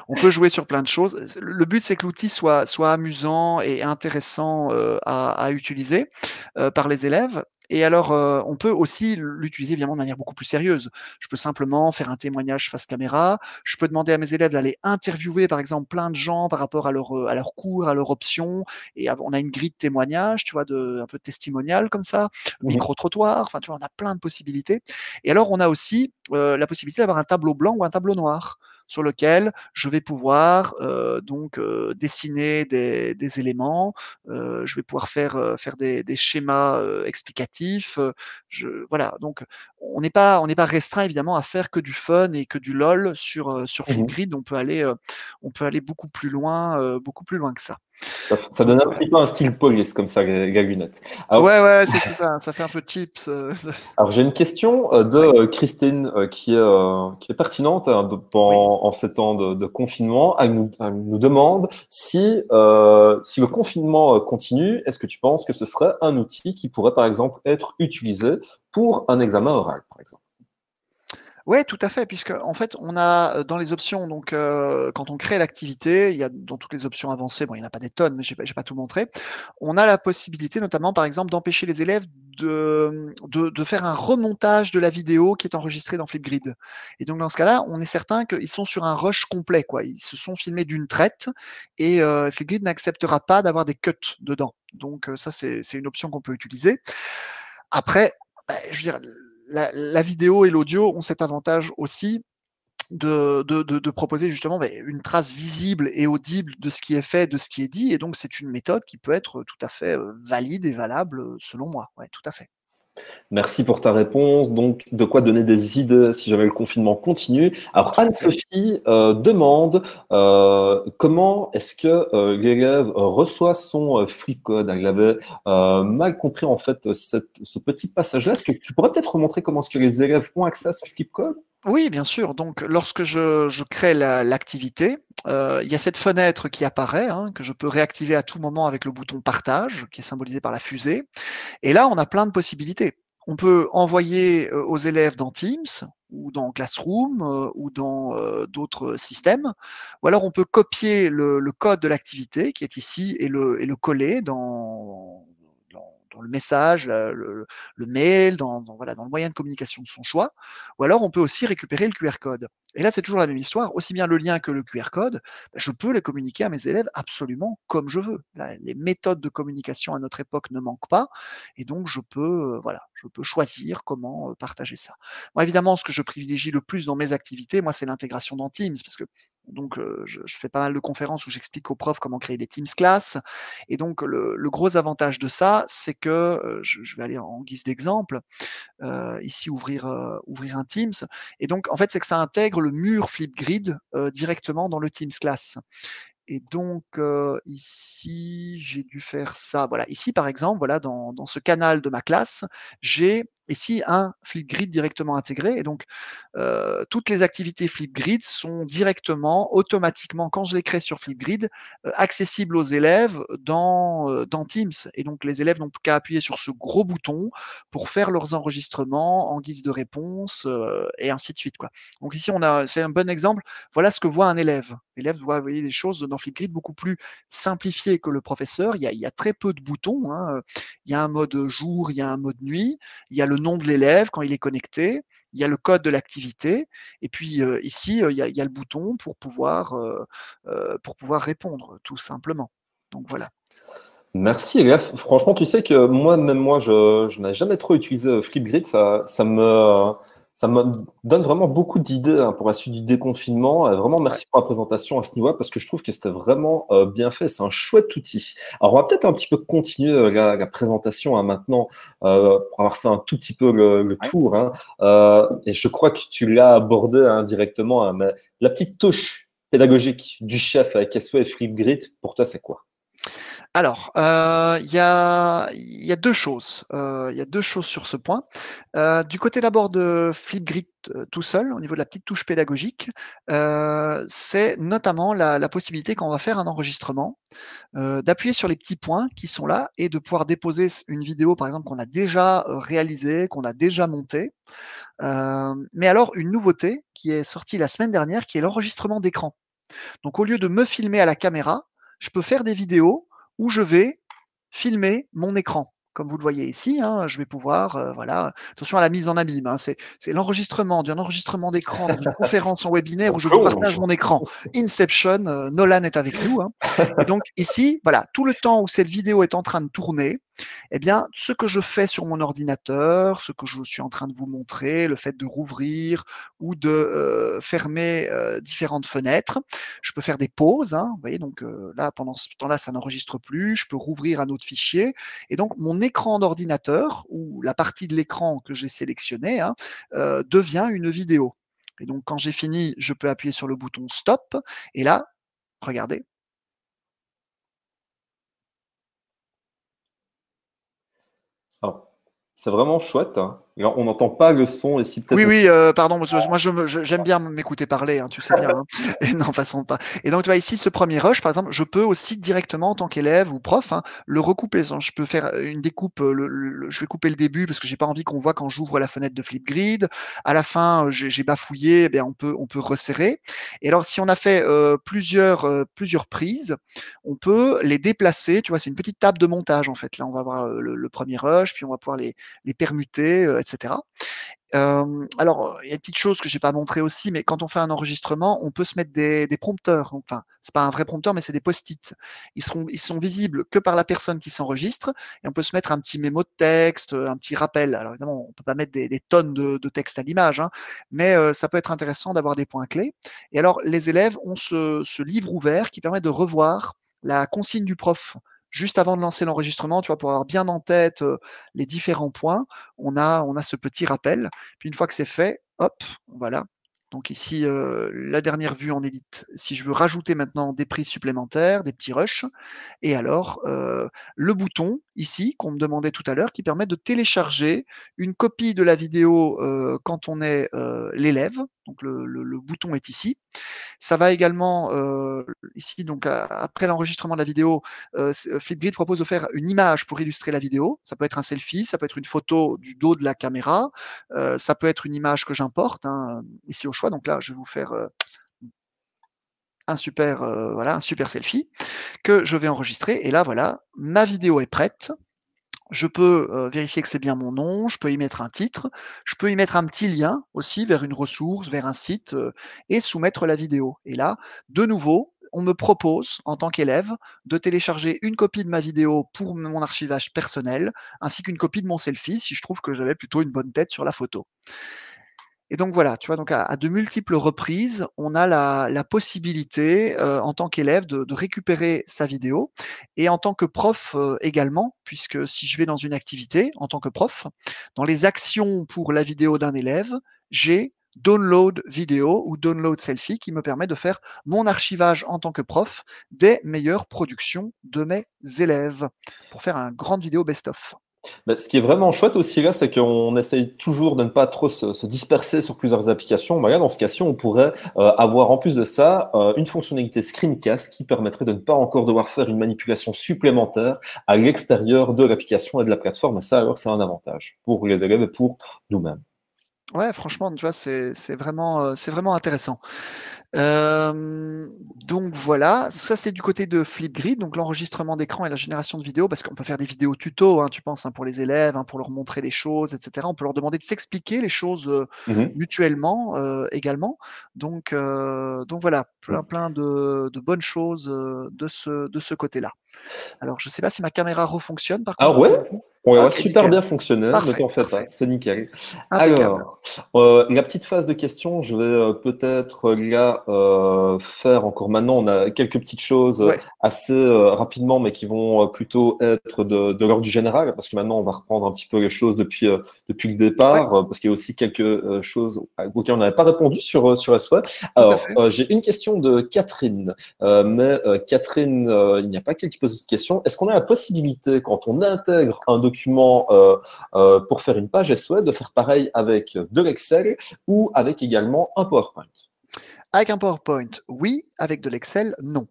on peut jouer sur plein de choses. Le but, c'est que l'outil soit amusant et intéressant à utiliser par les élèves. Et alors, on peut aussi l'utiliser évidemment de manière beaucoup plus sérieuse. Je peux simplement faire un témoignage face caméra. Je peux demander à mes élèves d'aller interviewer, par exemple, plein de gens par rapport à leur cours, à leur option. Et on a une grille de témoignages, tu vois, un peu de testimonial comme ça, Mhm. micro-trottoir. Enfin, tu vois, on a plein de possibilités. Et alors, on a aussi la possibilité d'avoir un tableau blanc ou un tableau noir sur lequel je vais pouvoir dessiner des éléments, je vais pouvoir faire des schémas explicatifs. Voilà, donc on n'est pas restreint évidemment à faire que du fun et que du lol sur Mhm. Flipgrid. On peut aller beaucoup plus loin que ça. Ça Donc donne un voilà. petit peu un style police comme ça, la lunette. Alors, Ouais, ouais, c'est ça. Ça fait un peu chips. Alors, j'ai une question de Ouais. Christine qui est pertinente hein, Oui. en ces temps de confinement. Elle nous demande si le confinement continue, est-ce que tu penses que ce serait un outil qui pourrait, par exemple, être utilisé pour un examen oral, par exemple? Ouais, tout à fait, puisque en fait, on a dans les options, donc quand on crée l'activité, il y a dans toutes les options avancées, bon, il n'y en a pas des tonnes, mais j'ai pas tout montré. On a la possibilité, notamment, par exemple, d'empêcher les élèves de faire un remontage de la vidéo qui est enregistrée dans Flipgrid. Et donc, dans ce cas-là, on est certain qu'ils sont sur un rush complet, quoi. Ils se sont filmés d'une traite et Flipgrid n'acceptera pas d'avoir des cuts dedans. Donc, ça, c'est une option qu'on peut utiliser. Après, je veux dire, la vidéo et l'audio ont cet avantage aussi de proposer justement une trace visible et audible de ce qui est fait, de ce qui est dit. Et donc, c'est une méthode qui peut être tout à fait valide et valable selon moi. Ouais, tout à fait. Merci pour ta réponse. Donc, de quoi donner des idées si jamais le confinement continue. Alors, Tout à fait. Anne-Sophie demande comment est-ce que l'élève reçoit son flip code. Elle avait mal compris en fait ce petit passage-là. Est-ce que tu pourrais peut-être remontrer comment est-ce que les élèves ont accès à ce flip code? Oui, bien sûr. Donc, lorsque je crée l'activité, il y a cette fenêtre qui apparaît, hein, que je peux réactiver à tout moment avec le bouton partage, qui est symbolisé par la fusée. Et là, on a plein de possibilités. On peut envoyer aux élèves dans Teams ou dans Classroom ou dans d'autres systèmes. Ou alors, on peut copier le code de l'activité qui est ici et le coller dans le message, le mail, voilà, dans le moyen de communication de son choix. Ou alors, on peut aussi récupérer le QR code. Et là, c'est toujours la même histoire. Aussi bien le lien que le QR code, je peux les communiquer à mes élèves absolument comme je veux. Les méthodes de communication à notre époque ne manquent pas. Et donc, je peux choisir comment partager ça. Moi, évidemment, ce que je privilégie le plus dans mes activités, moi, c'est l'intégration dans Teams, parce que donc je fais pas mal de conférences où j'explique aux profs comment créer des Teams Class. Et donc, le gros avantage de ça, c'est que je vais aller en guise d'exemple. Ici, ouvrir un Teams. Et donc, en fait, c'est que ça intègre le mur Flipgrid directement dans le Teams Class. Et donc, ici, j'ai dû faire ça. Voilà, ici, par exemple, voilà, dans ce canal de ma classe, j'ai ici un Flipgrid directement intégré. Et donc, toutes les activités Flipgrid sont directement, automatiquement, quand je les crée sur Flipgrid, accessibles aux élèves dans Teams. Et donc, les élèves n'ont qu'à appuyer sur ce gros bouton pour faire leurs enregistrements en guise de réponse, et ainsi de suite, quoi. Donc ici, c'est un bon exemple. Voilà ce que voit un élève. L'élève voit, vous voyez, les choses dans Flipgrid beaucoup plus simplifiées que le professeur. Il y a très peu de boutons, hein. Il y a un mode jour, il y a un mode nuit, il y a le nom de l'élève quand il est connecté, il y a le code de l'activité, et puis ici, il y a le bouton pour pouvoir répondre, tout simplement. Donc voilà. Merci, Elias. Franchement, tu sais que même moi, je n'ai jamais trop utilisé Flipgrid. Ça me donne vraiment beaucoup d'idées hein, pour la suite du déconfinement. Et vraiment, Ouais. merci pour la présentation à ce niveau-là parce que je trouve que c'était vraiment bien fait. C'est un chouette outil. Alors, on va peut-être un petit peu continuer la présentation hein, maintenant pour avoir fait un tout petit peu le Ouais. tour. Hein. Et je crois que tu l'as abordé indirectement. Hein, mais la petite touche pédagogique du chef avec SO et Flipgrid, pour toi, c'est quoi? Alors, il y a 2 choses, il y a 2 choses sur ce point. Du côté d'abord de Flipgrid, tout seul, au niveau de la petite touche pédagogique, c'est notamment la possibilité quand on va faire un enregistrement, d'appuyer sur les petits points qui sont là et de pouvoir déposer une vidéo, par exemple, qu'on a déjà, réalisée, qu'on a déjà montée. Mais alors une nouveauté qui est sortie la semaine dernière, qui est l'enregistrement d'écran. Donc au lieu de me filmer à la caméra, je peux faire des vidéos où je vais filmer mon écran. Comme vous le voyez ici, hein, je vais pouvoir, voilà, attention à la mise en abîme, hein, c'est l'enregistrement d'un enregistrement d'écran dans une conférence en webinaire On où je vous plonge. partage mon écran. Inception, Nolan est avec nous, hein. Et donc ici, voilà, tout le temps où cette vidéo est en train de tourner, eh bien, ce que je fais sur mon ordinateur, ce que je suis en train de vous montrer, le fait de rouvrir ou de fermer différentes fenêtres, je peux faire des pauses, hein, vous voyez, donc là, pendant ce temps-là, ça n'enregistre plus, je peux rouvrir un autre fichier, et donc mon écran d'ordinateur, ou la partie de l'écran que j'ai sélectionnée, hein, devient une vidéo. Et donc quand j'ai fini, je peux appuyer sur le bouton stop, et là, regardez. Alors, c'est vraiment chouette. Hein. Alors, on n'entend pas le son ici, peut-être. Oui, oui, pardon, parce que moi j'aime bien m'écouter parler, hein, tu sais bien, hein. Et non, façon pas. Et donc tu vois ici ce premier rush, par exemple, je peux aussi directement en tant qu'élève ou prof, hein, le recouper. Je peux faire une découpe, je vais couper le début parce que j'ai pas envie qu'on voit quand j'ouvre la fenêtre de Flipgrid. À la fin, j'ai bafouillé, eh bien on peut resserrer. Et alors si on a fait plusieurs prises, on peut les déplacer. Tu vois, c'est une petite table de montage en fait. Là, on va voir le premier rush, puis on va pouvoir les permuter, etc. Alors, il y a une petite chose que j'ai pas montré aussi, mais quand on fait un enregistrement, on peut se mettre des prompteurs. Enfin, c'est pas un vrai prompteur, mais c'est des post-it. Ils sont visibles que par la personne qui s'enregistre, et on peut se mettre un petit mémo de texte, un petit rappel. Alors évidemment, on peut pas mettre des tonnes de texte à l'image, hein, mais ça peut être intéressant d'avoir des points clés. Et alors, les élèves ont ce livre ouvert qui permet de revoir la consigne du prof juste avant de lancer l'enregistrement, tu vois, pour avoir bien en tête les différents points. On a ce petit rappel. Puis une fois que c'est fait, hop, voilà. Donc ici, la dernière vue en élite. Si je veux rajouter maintenant des prises supplémentaires, des petits rushs, et alors le bouton ici qu'on me demandait tout à l'heure qui permet de télécharger une copie de la vidéo quand on est l'élève. Donc le bouton est ici. Ça va également ici, donc après l'enregistrement de la vidéo, Flipgrid propose de faire une image pour illustrer la vidéo. Ça peut être un selfie, ça peut être une photo du dos de la caméra, ça peut être une image que j'importe, hein, ici au choix. Donc là, je vais vous faire un super selfie que je vais enregistrer. Et là, voilà, ma vidéo est prête. Je peux vérifier que c'est bien mon nom, je peux y mettre un titre, je peux y mettre un petit lien aussi vers une ressource, vers un site et soumettre la vidéo. Et là, de nouveau, on me propose, en tant qu'élève, de télécharger une copie de ma vidéo pour mon archivage personnel, ainsi qu'une copie de mon selfie si je trouve que j'avais plutôt une bonne tête sur la photo. Et donc voilà, tu vois, donc à de multiples reprises, on a la possibilité, en tant qu'élève de récupérer sa vidéo, et en tant que prof, également, puisque si je vais dans une activité, en tant que prof, dans les actions pour la vidéo d'un élève, j'ai download vidéo ou download selfie qui me permet de faire mon archivage en tant que prof des meilleures productions de mes élèves, pour faire un grande vidéo best of. Bah, ce qui est vraiment chouette aussi là, c'est qu'on essaye toujours de ne pas trop se disperser sur plusieurs applications. Bah là, dans ce cas-ci, on pourrait avoir en plus de ça une fonctionnalité screencast qui permettrait de ne pas encore devoir faire une manipulation supplémentaire à l'extérieur de l'application et de la plateforme. Et ça, alors, c'est un avantage pour les élèves et pour nous-mêmes. Ouais, franchement, tu vois, c'est vraiment intéressant. Hem, donc voilà, ça c'est du côté de Flipgrid, donc l'enregistrement d'écran et la génération de vidéos, parce qu'on peut faire des vidéos tuto, hein, tu penses, hein, pour les élèves, hein, pour leur montrer les choses et cetera. On peut leur demander de s'expliquer les choses, Mhm. mutuellement, également. Donc voilà, plein de bonnes choses, de ce côté-là. Alors je sais pas si ma caméra refonctionne par Ah contre ouais? pour vous? On va OK, super nickel. bien fonctionner, ne Parfait, t'en fais pas, parfait. c'est nickel. Impeccable. Alors, la petite phase de questions, je vais peut-être là faire encore maintenant. On a quelques petites choses Ouais, assez rapidement, mais qui vont plutôt être de l'ordre du général, parce que maintenant on va reprendre un petit peu les choses depuis le ouais, départ, parce qu'il y a aussi quelque choses auxquelles on n'avait pas répondu sur la SWOT. tout à Alors, fait. j'ai une question de Catherine. Mais Catherine, il n'y a pas qu'elle qui pose cette question. Est-ce qu'on a la possibilité, quand on intègre un document pour faire une page SOE, de faire pareil avec de l'Excel ou avec également un PowerPoint? Avec un PowerPoint, oui, avec de l'Excel, non.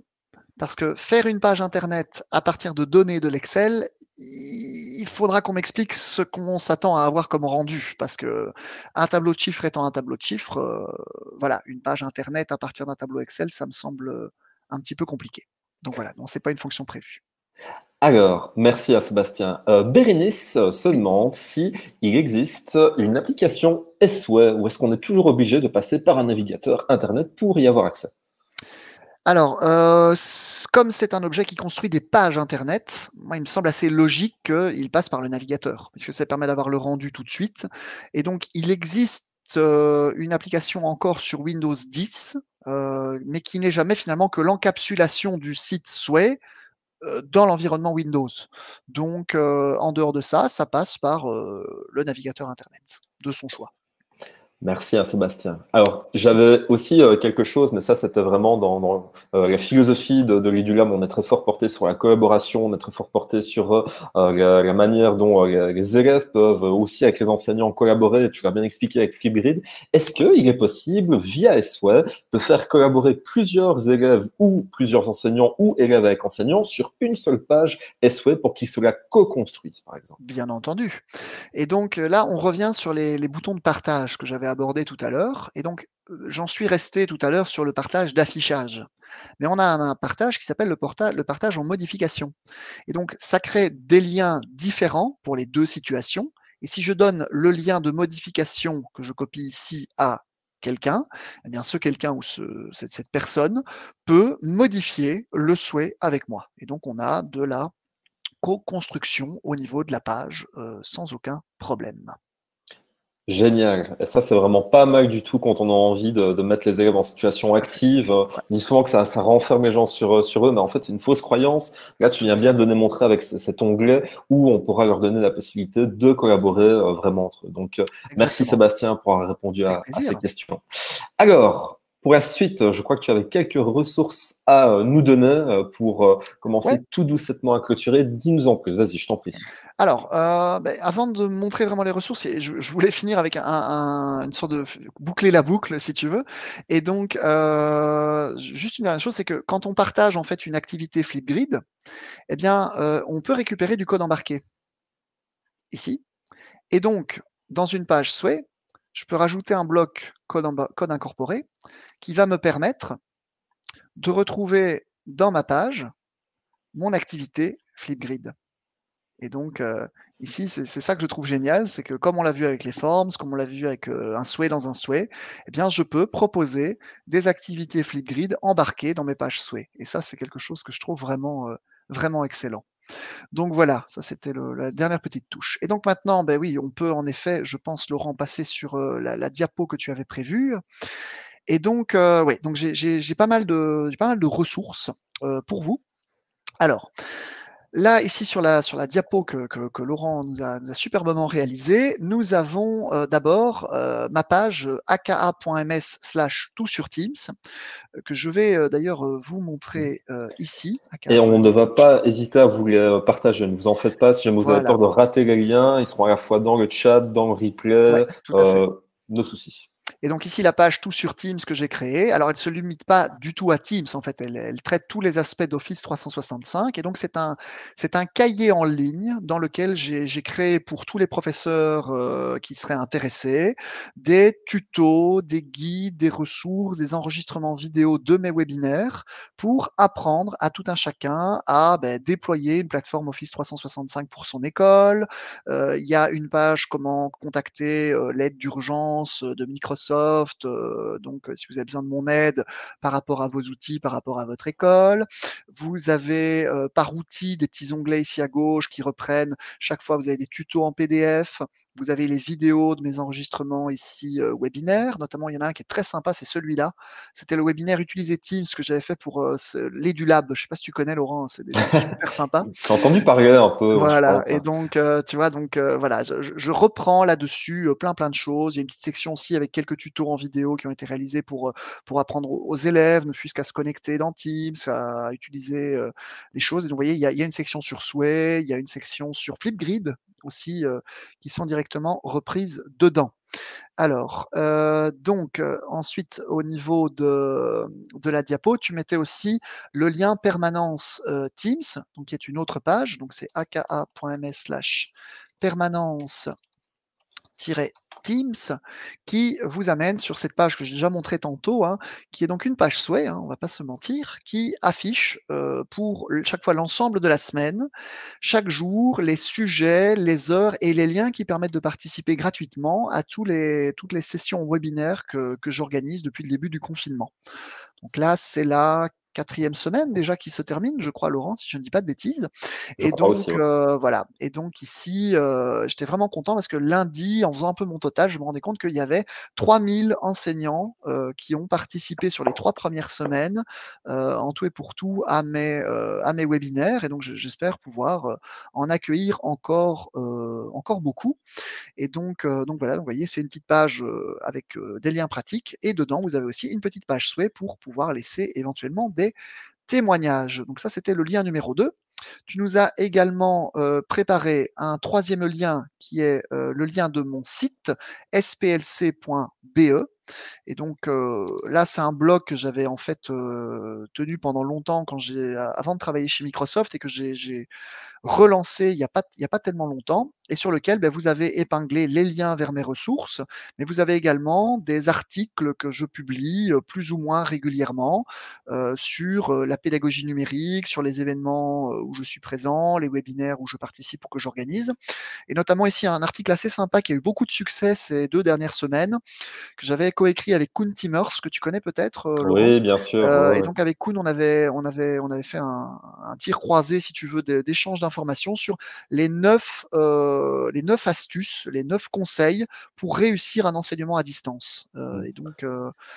Parce que faire une page internet à partir de données de l'Excel, il faudra qu'on m'explique ce qu'on s'attend à avoir comme rendu. Parce que un tableau de chiffres étant un tableau de chiffres, voilà, une page internet à partir d'un tableau Excel, ça me semble un petit peu compliqué. Donc voilà, non, c'est pas une fonction prévue. Alors, merci à Sébastien. Bérénice se Oui. demande si il existe une application SOE ou est-ce qu'on est toujours obligé de passer par un navigateur Internet pour y avoir accès? Alors, comme c'est un objet qui construit des pages internet, moi, il me semble assez logique qu'il passe par le navigateur, puisque ça permet d'avoir le rendu tout de suite. Et donc, il existe, une application encore sur Windows 10, mais qui n'est jamais finalement que l'encapsulation du site souhait, dans l'environnement Windows. Donc, en dehors de ça, ça passe par, le navigateur internet de son choix. Merci à Sébastien. Alors, Je t'en j'avais aussi quelque chose, mais ça, c'était vraiment dans la philosophie de l'EduLab. On est très fort porté sur la collaboration, on est très fort porté sur la manière dont les élèves peuvent aussi, avec les enseignants, collaborer. Tu l'as bien expliqué avec Flipgrid. Est-ce qu'il est possible, via SWE, de faire collaborer plusieurs élèves ou plusieurs enseignants ou élèves avec enseignants sur une seule page SWE pour qu'ils se la co-construisent, par exemple? Bien entendu. Et donc, là, on revient sur les boutons de partage que j'avais abordés tout à l'heure et donc, j'en suis resté tout à l'heure sur le partage d'affichage. Mais on a un partage qui s'appelle le partage en modification et donc ça crée des liens différents pour les 2 situations et si je donne le lien de modification que je copie ici à quelqu'un, eh bien ce quelqu'un ou cette personne peut modifier le souhait avec moi et donc on a de la co-construction au niveau de la page, sans aucun problème. Génial. Et ça, c'est vraiment pas mal du tout quand on a envie de mettre les élèves en situation Tout à fait. active. Ouais, On dit souvent que ça renferme les gens sur eux, mais en fait, c'est une fausse croyance. Là, tu tout viens à bien fait. de démontrer avec cet onglet où on pourra leur donner la possibilité de collaborer vraiment entre eux. Donc, merci Exactement. Sébastien pour avoir répondu Avec à ces plaisir. questions. Alors, pour la suite, je crois que tu avais quelques ressources à nous donner pour Ouais. commencer tout doucement à clôturer. Dis-nous en plus. Vas-y, je t'en prie. Alors, avant de montrer vraiment les ressources et je voulais finir avec une sorte de boucler la boucle si tu veux et donc, juste une dernière chose, c'est que quand on partage en fait une activité Flipgrid et bien, on peut récupérer du code embarqué, ici et donc dans une page souhait, je peux rajouter un bloc code incorporé qui va me permettre de retrouver dans ma page mon activité Flipgrid. Et donc, ici, c'est ça que je trouve génial, c'est que comme on l'a vu avec les forms, comme on l'a vu avec un souhait dans un souhait, eh bien, je peux proposer des activités Flipgrid embarquées dans mes pages souhaits. Et ça, c'est quelque chose que je trouve vraiment, vraiment excellent. Donc voilà, ça c'était la dernière petite touche. Et donc maintenant, ben oui, on peut en effet, je pense, Laurent, passer sur la diapo que tu avais prévue. Et donc, ouais, donc j'ai pas mal de ressources pour vous. Alors, là, ici sur la diapo que Laurent nous a superbement réalisé, nous avons d'abord ma page aka.ms/tout sur Teams, que je vais d'ailleurs vous montrer ici. Et on ne aka.ms. va pas hésiter à vous les partager. Ne vous en faites pas. Si jamais vous avez Voilà, peur de rater les liens, ils seront à la fois dans le chat, dans le ouais, replay. tout à fait. Nos soucis. Et donc ici, la page Tout sur Teams que j'ai créée, alors elle ne se limite pas du tout à Teams, en fait, elle traite tous les aspects d'Office 365. Et donc c'est un cahier en ligne dans lequel j'ai créé pour tous les professeurs qui seraient intéressés des tutos, des guides, des ressources, des enregistrements vidéo de mes webinaires pour apprendre à tout un chacun à déployer une plateforme Office 365 pour son école. Il y a une page comment contacter l'aide d'urgence de Microsoft. Donc, si vous avez besoin de mon aide par rapport à vos outils, par rapport à votre école. Vous avez par outil des petits onglets ici à gauche qui reprennent. Chaque fois, vous avez des tutos en PDF. Vous avez les vidéos de mes enregistrements ici webinaires. Notamment, il y en a un qui est très sympa, c'est celui-là. C'était le webinaire Utiliser Teams que j'avais fait pour l'EduLab. Je ne sais pas si tu connais, Laurent, c'est des trucs super sympas. J'ai entendu parler un peu, ouais, je Voilà, pense. et donc, tu vois, donc voilà, je reprends là-dessus plein de choses. Il y a une petite section aussi avec quelques tutos en vidéo qui ont été réalisés pour apprendre aux élèves, ne fût-ce qu'à se connecter dans Teams, à utiliser les choses. Et donc, vous voyez, il y a une section sur Sway, il y a une section sur Flipgrid aussi, qui sont directement reprises dedans. Alors, donc, ensuite, au niveau de la diapo, tu mettais aussi le lien permanence Teams, donc qui est une autre page. Donc, c'est aka.ms/permanence Teams qui vous amène sur cette page que j'ai déjà montrée tantôt, hein, qui est donc une page souhait, hein, on ne va pas se mentir, qui affiche pour chaque fois l'ensemble de la semaine, chaque jour, les sujets, les heures et les liens qui permettent de participer gratuitement à toutes les sessions webinaires que j'organise depuis le début du confinement. Donc là, c'est la 4e semaine déjà qui se termine, je crois, Laurent, si je ne dis pas de bêtises. Je Et crois aussi, donc, ouais. voilà. Et donc ici, j'étais vraiment content parce que lundi, en faisant un peu mon total, je me rendais compte qu'il y avait 3000 enseignants qui ont participé sur les 3 premières semaines, en tout et pour tout, à mes webinaires. Et donc, j'espère pouvoir en accueillir encore beaucoup. Et donc voilà, donc vous voyez, c'est une petite page avec des liens pratiques. Et dedans, vous avez aussi une petite page souhait pour pouvoir laisser éventuellement des témoignages. Donc ça, c'était le lien numéro 2. Tu nous as également préparé un 3e lien qui est le lien de mon site splc.be. Et donc là, c'est un blog que j'avais en fait tenu pendant longtemps avant de travailler chez Microsoft et que j'ai relancé il y a pas tellement longtemps et sur lequel vous avez épinglé les liens vers mes ressources, mais vous avez également des articles que je publie plus ou moins régulièrement sur la pédagogie numérique, sur les événements où je suis présent, les webinaires où je participe ou que j'organise. Et notamment ici un article assez sympa qui a eu beaucoup de succès ces 2 dernières semaines, que j'avais coécrit avec Koen Timmers, que tu connais peut-être, Laurent. Oui, bien sûr. Et Ouais, donc avec Koen, on avait fait un tir croisé, si tu veux, d'échange d'informations sur les 9 astuces, les 9 conseils pour réussir un enseignement à distance. ouais. Et donc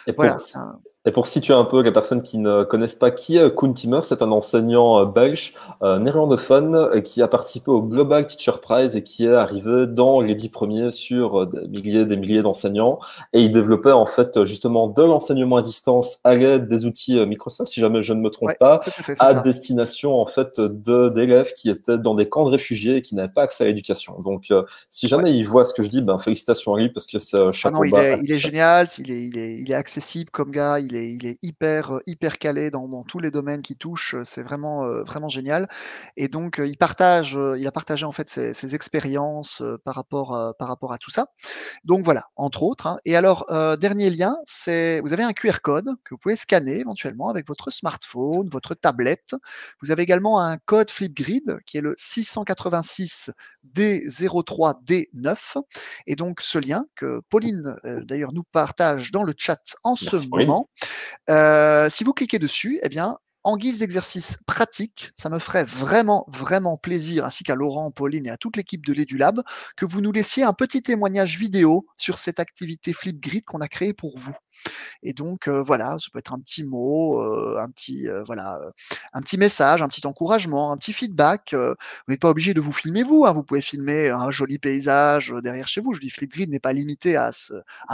Et voilà, pour, c'est un et pour situer un peu les personnes qui ne connaissent pas qui est Koen Timmer, c'est un enseignant belge néerlandophone qui a participé au Global Teacher Prize et qui est arrivé dans les 10 premiers sur des milliers d'enseignants. Et il développait en fait justement de l'enseignement à distance à l'aide des outils Microsoft, si jamais je ne me trompe ouais, pas, tout à fait, c'est à ça. destination en fait d'élèves qui étaient dans des camps de réfugiés et qui n'avaient pas accès à l'éducation. Donc, si Ouais. jamais il voit ce que je dis, ben félicitations à lui parce que c'est Ah non, chapeau bas à il est lui. génial, il est accessible comme gars, il est hyper calé dans tous les domaines qu'il touche, c'est vraiment génial. Et donc, il a partagé en fait ses expériences, par rapport à tout ça. Donc voilà, entre autres, hein. Et alors, dernier lien, c'est vous avez un QR code que vous pouvez scanner éventuellement avec votre smartphone, votre tablette. Vous avez également un code Flipgrid qui est le 686 D03D9. Et donc ce lien que Pauline, d'ailleurs nous partage dans le chat en ce Merci Pauline. moment, si vous cliquez dessus, eh bien, en guise d'exercice pratique, ça me ferait vraiment plaisir, ainsi qu'à Laurent, Pauline et à toute l'équipe de l'EduLab, que vous nous laissiez un petit témoignage vidéo sur cette activité Flipgrid qu'on a créée pour vous. Et donc, voilà, ça peut être un petit mot, voilà, un petit message, un petit encouragement, un petit feedback. Vous n'êtes pas obligé de vous filmer vous, hein, vous pouvez filmer un joli paysage, derrière chez vous. Je dis Flipgrid n'est pas limité à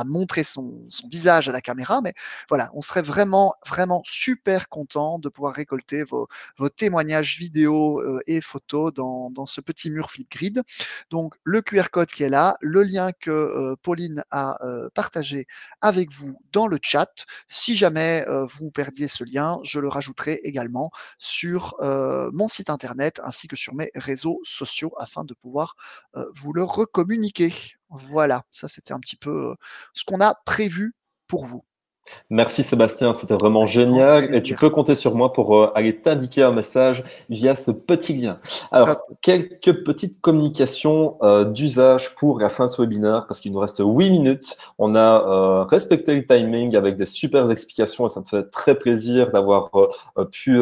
montrer son visage à la caméra, mais voilà, on serait vraiment, vraiment super content de pouvoir récolter vos témoignages vidéo, et photos dans ce petit mur Flipgrid. Donc le QR code qui est là, le lien que, Pauline a, partagé avec vous dans le chat. Si jamais, vous perdiez ce lien, je le rajouterai également sur, mon site internet ainsi que sur mes réseaux sociaux afin de pouvoir, vous le recommuniquer. Voilà, ça c'était un petit peu, ce qu'on a prévu pour vous. Merci Sébastien, c'était vraiment Avec grand génial et tu plaisir. peux compter sur moi pour aller t'indiquer un message via ce petit lien. Top. Alors, quelques petites communications d'usage pour la fin de ce webinaire parce qu'il nous reste 8 minutes. On a respecté le timing avec des super explications et ça me fait très plaisir d'avoir pu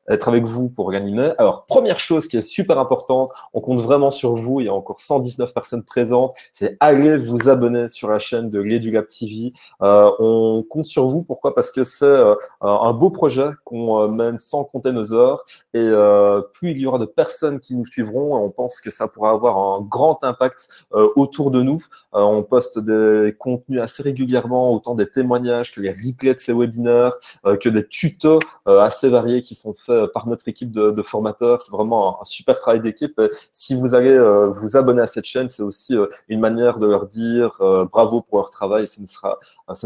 être avec vous pour l'animer. Alors, première chose qui est super importante, on compte vraiment sur vous, il y a encore 119 personnes présentes, c'est aller vous abonner sur la chaîne de l'EduLab TV. On compte sur vous, pourquoi? Parce que c'est un beau projet qu'on mène sans compter nos heures et plus il y aura de personnes qui nous suivront, on pense que ça pourra avoir un grand impact autour de nous. On poste des contenus assez régulièrement, autant des témoignages que les replays de ces webinaires, que des tutos assez variés qui sont faits par notre équipe de formateurs. C'est vraiment un super travail d'équipe. Si vous allez vous abonner à cette chaîne, c'est aussi une manière de leur dire bravo pour leur travail et ça nous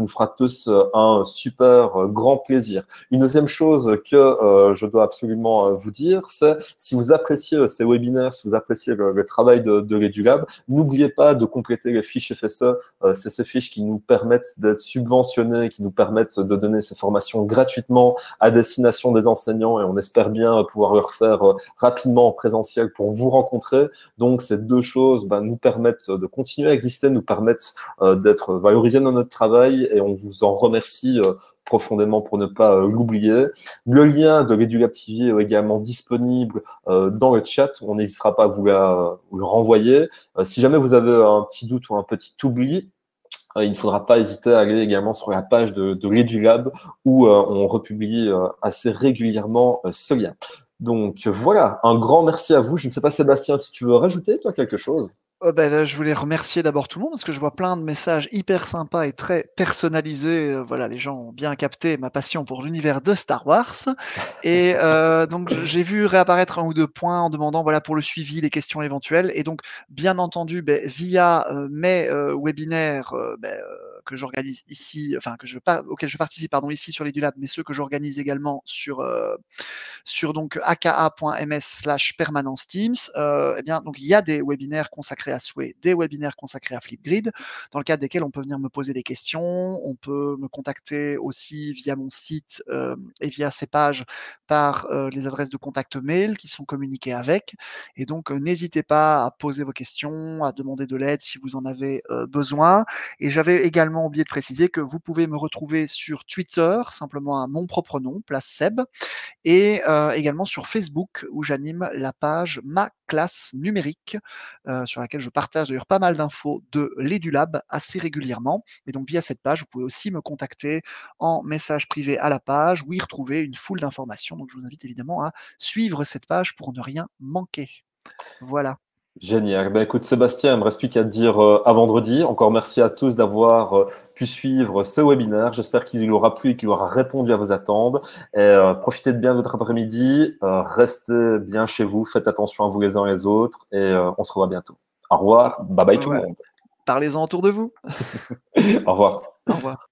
fera tous un super grand plaisir. Une deuxième chose que je dois absolument vous dire, c'est si vous appréciez ces webinaires, si vous appréciez le travail de l'EduLab, n'oubliez pas de compléter les fiches FSE. C'est ces fiches qui nous permettent d'être subventionnés, qui nous permettent de donner ces formations gratuitement à destination des enseignants et on espère bien pouvoir le refaire rapidement en présentiel pour vous rencontrer. Donc, ces deux choses nous permettent de continuer à exister, nous permettent d'être valorisés dans notre travail et on vous en remercie profondément pour ne pas l'oublier. Le lien de l'EduLab TV est également disponible dans le chat. On n'hésitera pas à vous le renvoyer. Si jamais vous avez un petit doute ou un petit oubli, il ne faudra pas hésiter à aller également sur la page de l'EduLab où on republie assez régulièrement ce lien. Donc voilà, un grand merci à vous. Je ne sais pas, Sébastien, si tu veux rajouter, toi, quelque chose. Là, je voulais remercier d'abord tout le monde parce que je vois plein de messages hyper sympas et très personnalisés. Voilà, les gens ont bien capté ma passion pour l'univers de Star Wars. Et donc, j'ai vu réapparaître un ou deux points en demandant voilà, pour le suivi, les questions éventuelles. Et donc, bien entendu, via mes webinaires que j'organise ici, enfin, auxquels je participe pardon, ici sur l'EduLab, mais ceux que j'organise également sur donc aka.ms/permanence Teams, eh bien, donc il y a des webinaires consacrés à Sway, des webinaires consacrés à Flipgrid, dans le cadre desquels on peut venir me poser des questions, on peut me contacter aussi via mon site et via ces pages par les adresses de contact mail qui sont communiquées avec. Et donc, n'hésitez pas à poser vos questions, à demander de l'aide si vous en avez besoin. Et j'avais également oublié de préciser que vous pouvez me retrouver sur Twitter, simplement à mon propre nom, Place Seb, et également sur Facebook où j'anime la page Ma classe numérique sur laquelle je partage d'ailleurs pas mal d'infos de l'EduLab assez régulièrement. Et donc via cette page, vous pouvez aussi me contacter en message privé à la page où y retrouver une foule d'informations. Donc je vous invite évidemment à suivre cette page pour ne rien manquer. Voilà. Génial. Ben, écoute, Sébastien, il ne me reste plus qu'à te dire à vendredi. Encore merci à tous d'avoir pu suivre ce webinaire. J'espère qu'il aura plu et qu'il aura répondu à vos attentes. Et, profitez bien de votre après-midi. Restez bien chez vous. Faites attention à vous les uns et les autres. Et on se revoit bientôt. Au revoir. Bye bye tout le Ouais. monde. Parlez-en autour de vous. Au revoir. Au revoir.